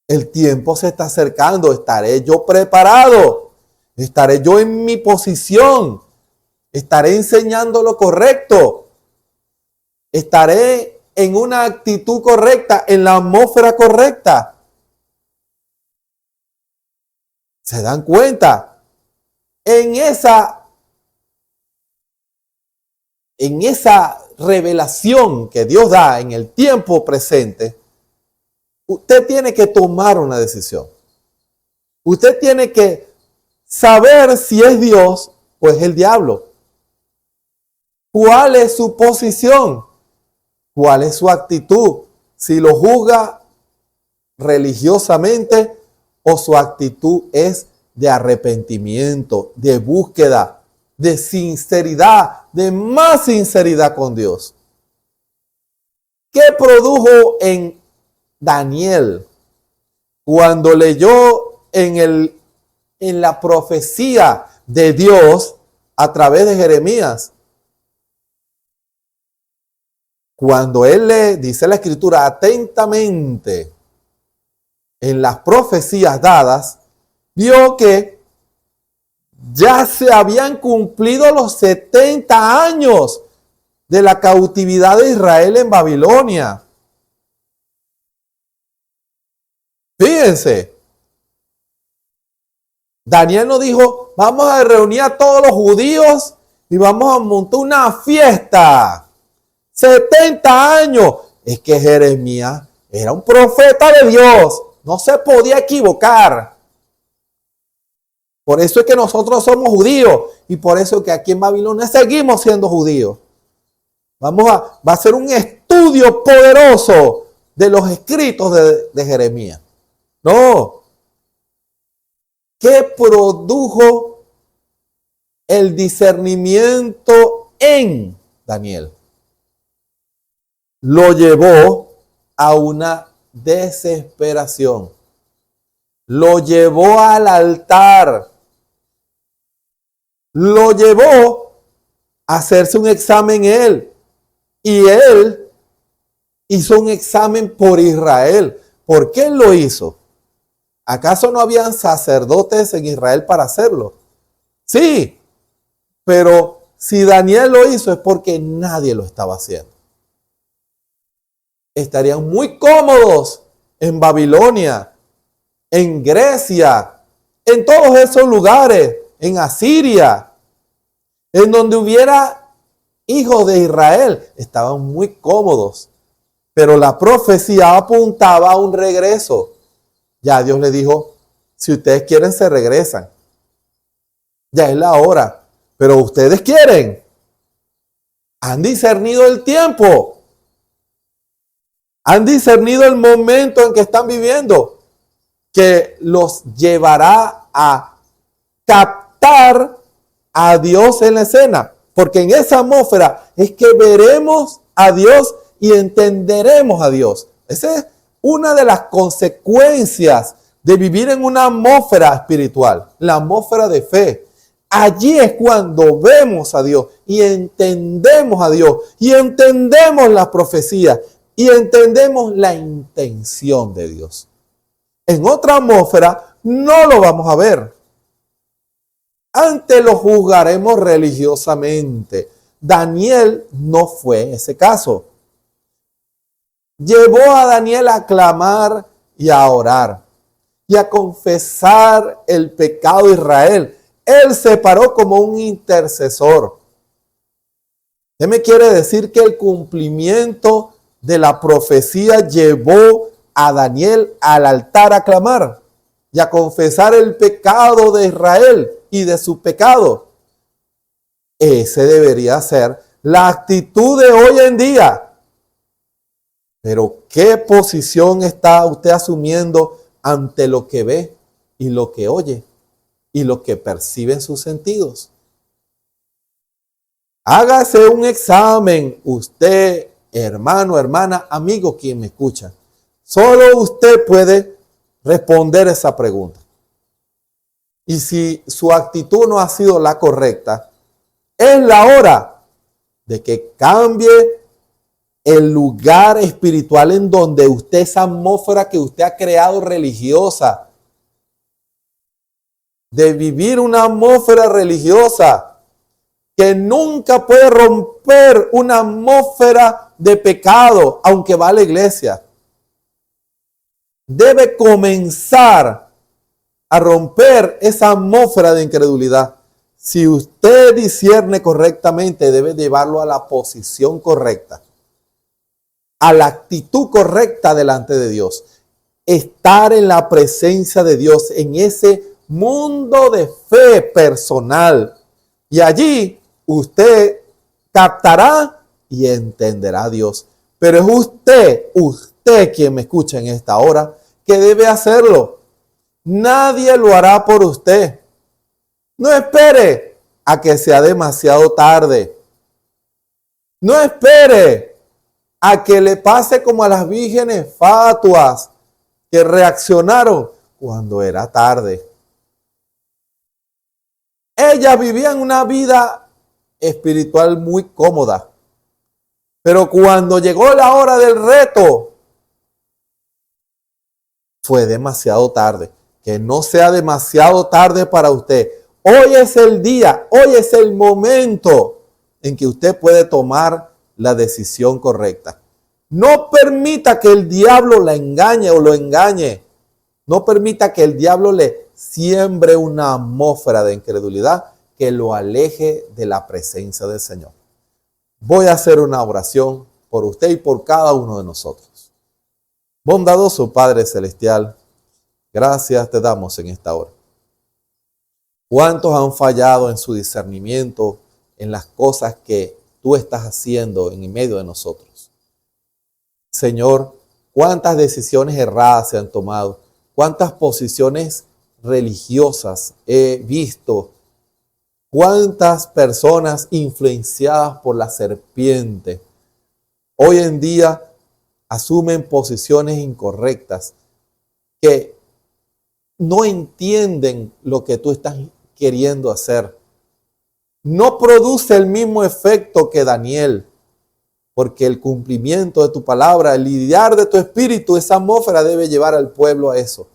El tiempo se está acercando. Estaré yo preparado. Estaré yo en mi posición. Estaré enseñando lo correcto. Estaré en una actitud correcta, en la atmósfera correcta. ¿Se dan cuenta? En esa revelación que Dios da en el tiempo presente, usted tiene que tomar una decisión. Usted tiene que saber si es Dios o es el diablo. ¿Cuál es su posición? ¿Cuál es su actitud? Si lo juzga religiosamente o su actitud es de arrepentimiento, de búsqueda, de sinceridad, de más sinceridad con Dios. ¿Qué produjo en Daniel cuando leyó en la profecía de Dios a través de Jeremías? Cuando él le dice la escritura atentamente en las profecías dadas, vio que ya se habían cumplido los 70 años de la cautividad de Israel en Babilonia. Fíjense, Daniel no dijo, vamos a reunir a todos los judíos y vamos a montar una fiesta. 70 años. Es que Jeremías era un profeta de Dios. No se podía equivocar. Por eso es que nosotros somos judíos y por eso es que aquí en Babilonia seguimos siendo judíos. Va a ser un estudio poderoso de los escritos de Jeremías. No. ¿Qué produjo el discernimiento en Daniel? Lo llevó a una desesperación. Lo llevó al altar. Lo llevó a hacerse un examen él. Y él hizo un examen por Israel. ¿Por qué él lo hizo? ¿Acaso no habían sacerdotes en Israel para hacerlo? Sí, pero si Daniel lo hizo es porque nadie lo estaba haciendo. Estarían muy cómodos en Babilonia, en Grecia, en todos esos lugares, en Asiria, en donde hubiera hijos de Israel. Estaban muy cómodos, pero la profecía apuntaba a un regreso. Ya Dios le dijo, si ustedes quieren se regresan. Ya es la hora, pero ustedes quieren. Han discernido el tiempo. Han discernido el momento en que están viviendo, que los llevará a captar a Dios en la escena. Porque en esa atmósfera es que veremos a Dios y entenderemos a Dios. Esa es una de las consecuencias de vivir en una atmósfera espiritual, la atmósfera de fe. Allí es cuando vemos a Dios y entendemos a Dios y entendemos las profecías y entendemos la intención de Dios. En otra atmósfera no lo vamos a ver. Antes lo juzgaremos religiosamente. Daniel no fue ese caso. Llevó a Daniel a clamar y a orar y a confesar el pecado de Israel. Él se paró como un intercesor. ¿Qué me quiere decir? Que el cumplimiento de la profecía llevó a Daniel al altar a clamar y a confesar el pecado de Israel y de su pecado. Ese debería ser la actitud de hoy en día. Pero ¿qué posición está usted asumiendo ante lo que ve y lo que oye y lo que percibe en sus sentidos? Hágase un examen, usted, hermano, hermana, amigo, quien me escucha. Solo usted puede responder esa pregunta. Y si su actitud no ha sido la correcta, es la hora de que cambie el lugar espiritual en donde usted, esa atmósfera que usted ha creado religiosa, de vivir una atmósfera religiosa que nunca puede romper una atmósfera de pecado, aunque va a la iglesia. Debe comenzar a romper esa atmósfera de incredulidad. Si usted discierne correctamente, debe llevarlo a la posición correcta, a la actitud correcta delante de Dios. Estar en la presencia de Dios, en ese mundo de fe personal. Y allí usted captará y entenderá a Dios. Pero es usted quien me escucha en esta hora, que debe hacerlo. Nadie lo hará por usted. No espere a que sea demasiado tarde. No espere a que le pase como a las vírgenes fatuas que reaccionaron cuando era tarde. Ellas vivían una vida espiritual muy cómoda, pero cuando llegó la hora del reto, fue demasiado tarde. Que no sea demasiado tarde para usted. Hoy es el día, hoy es el momento en que usted puede tomar la decisión correcta. No permita que el diablo la engañe o lo engañe. No permita que el diablo le siembre una atmósfera de incredulidad que lo aleje de la presencia del Señor. Voy a hacer una oración por usted y por cada uno de nosotros. Bondadoso Padre Celestial, gracias te damos en esta hora. ¿Cuántos han fallado en su discernimiento en las cosas que tú estás haciendo en medio de nosotros? Señor, ¿cuántas decisiones erradas se han tomado? ¿Cuántas posiciones religiosas he visto? ¿Cuántas personas influenciadas por la serpiente hoy en día asumen posiciones incorrectas que no entienden lo que tú estás queriendo hacer? No produce el mismo efecto que Daniel, porque el cumplimiento de tu palabra, el lidiar de tu espíritu, esa atmósfera debe llevar al pueblo a eso.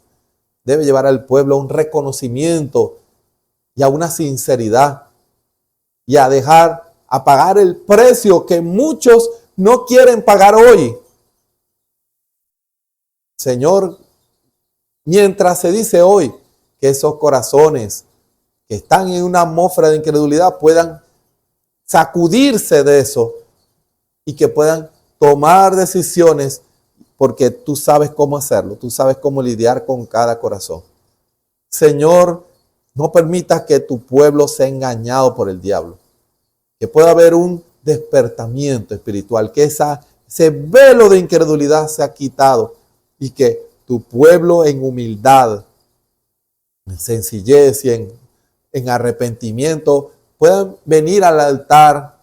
Debe llevar al pueblo a un reconocimiento y a una sinceridad y a pagar el precio que muchos no quieren pagar hoy. Señor, mientras se dice hoy que esos corazones que están en una atmósfera de incredulidad puedan sacudirse de eso y que puedan tomar decisiones, porque tú sabes cómo hacerlo, tú sabes cómo lidiar con cada corazón. Señor, no permitas que tu pueblo sea engañado por el diablo, que pueda haber un despertamiento espiritual, que esa ese velo de incredulidad se ha quitado y que tu pueblo en humildad, en sencillez y en arrepentimiento puedan venir al altar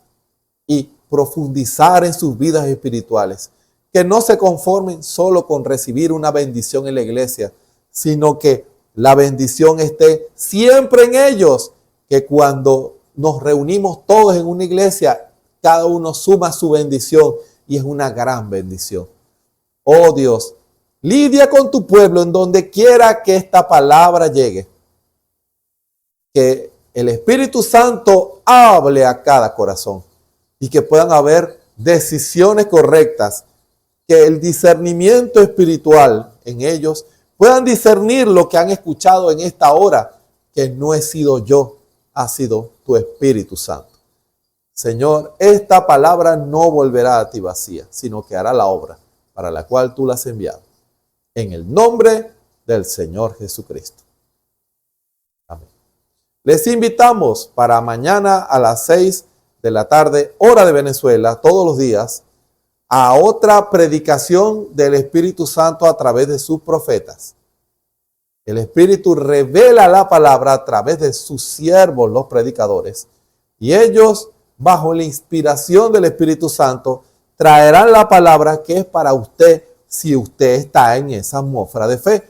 y profundizar en sus vidas espirituales. Que no se conformen solo con recibir una bendición en la iglesia, sino que la bendición esté siempre en ellos. Que cuando nos reunimos todos en una iglesia, cada uno suma su bendición y es una gran bendición. Oh Dios, lidia con tu pueblo en donde quiera que esta palabra llegue. Que el Espíritu Santo hable a cada corazón y que puedan haber decisiones correctas, que el discernimiento espiritual en ellos puedan discernir lo que han escuchado en esta hora, que no he sido yo, ha sido tu Espíritu Santo. Señor, esta palabra no volverá a ti vacía, sino que hará la obra para la cual tú la has enviado. En el nombre del Señor Jesucristo. Amén. Les invitamos para mañana a las 6 de la tarde, hora de Venezuela, todos los días, a otra predicación del Espíritu Santo a través de sus profetas. El Espíritu revela la palabra a través de sus siervos, los predicadores, y ellos, bajo la inspiración del Espíritu Santo, traerán la palabra que es para usted si usted está en esa atmósfera de fe.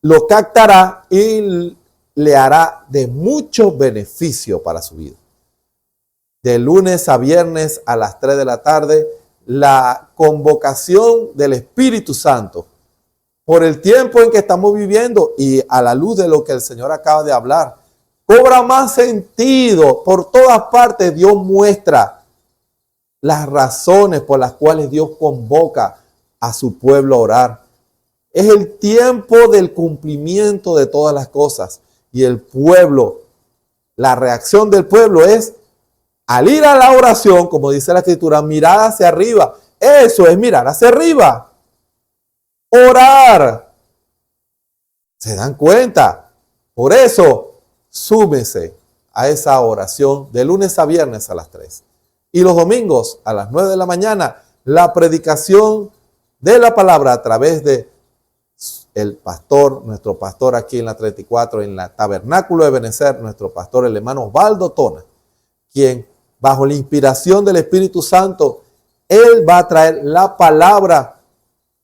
Lo captará y le hará de mucho beneficio para su vida. De lunes a viernes a las 3 de la tarde, la convocación del Espíritu Santo, por el tiempo en que estamos viviendo y a la luz de lo que el Señor acaba de hablar, cobra más sentido. Por todas partes Dios muestra las razones por las cuales Dios convoca a su pueblo a orar. Es el tiempo del cumplimiento de todas las cosas. Y el pueblo, la reacción del pueblo es, al ir a la oración, como dice la Escritura, mirar hacia arriba. Eso es mirar hacia arriba. Orar. ¿Se dan cuenta? Por eso, súmese a esa oración de lunes a viernes a las 3. Y los domingos a las 9 de la mañana, la predicación de la palabra a través de el pastor, nuestro pastor aquí en la 34, en la Tabernáculo de Ebenezer, nuestro pastor, el hermano Osvaldo Tona, quien bajo la inspiración del Espíritu Santo, él va a traer la palabra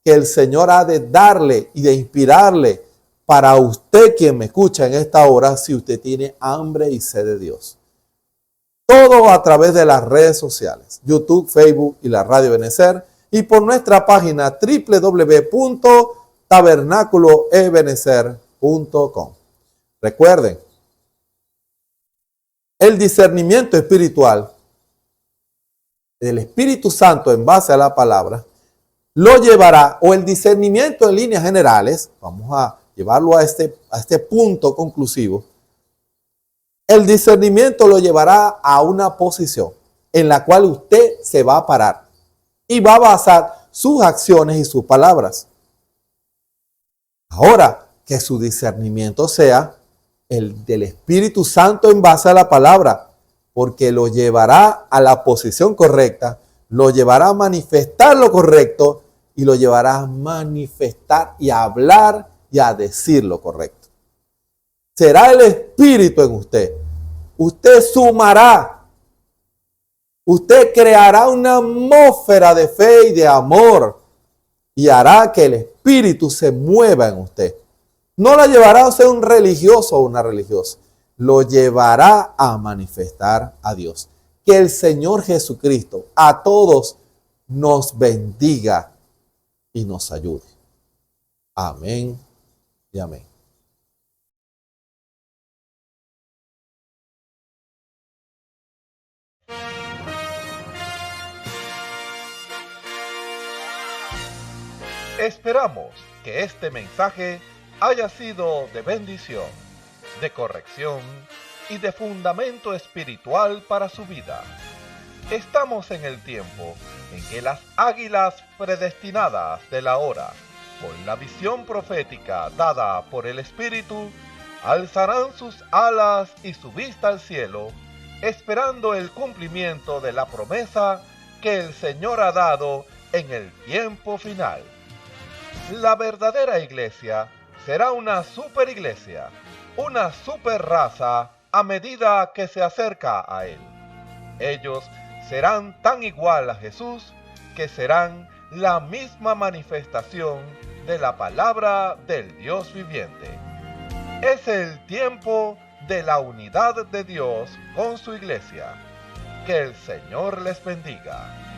que el Señor ha de darle y de inspirarle para usted quien me escucha en esta hora, si usted tiene hambre y sed de Dios. Todo a través de las redes sociales, YouTube, Facebook y la Radio Ebenezer, y por nuestra página www.tabernaculoebenezer.com. Recuerden, el discernimiento espiritual del Espíritu Santo en base a la palabra lo llevará, o el discernimiento en líneas generales, vamos a llevarlo a este punto conclusivo, el discernimiento lo llevará a una posición en la cual usted se va a parar y va a basar sus acciones y sus palabras. Ahora, que su discernimiento sea el del Espíritu Santo en base a la palabra, porque lo llevará a la posición correcta, lo llevará a manifestar lo correcto y lo llevará a manifestar y a hablar y a decir lo correcto. Será el Espíritu en usted. Usted sumará. Usted creará una atmósfera de fe y de amor y hará que el Espíritu se mueva en usted. No la llevará a ser un religioso o una religiosa. Lo llevará a manifestar a Dios. Que el Señor Jesucristo a todos nos bendiga y nos ayude. Amén y amén. Esperamos que este mensaje haya sido de bendición, de corrección y de fundamento espiritual para su vida. Estamos en el tiempo en que las águilas predestinadas de la hora, con la visión profética dada por el Espíritu, alzarán sus alas y su vista al cielo, esperando el cumplimiento de la promesa que el Señor ha dado en el tiempo final. La verdadera iglesia será una superiglesia, una super raza a medida que se acerca a Él. Ellos serán tan igual a Jesús que serán la misma manifestación de la palabra del Dios viviente. Es el tiempo de la unidad de Dios con su iglesia. Que el Señor les bendiga.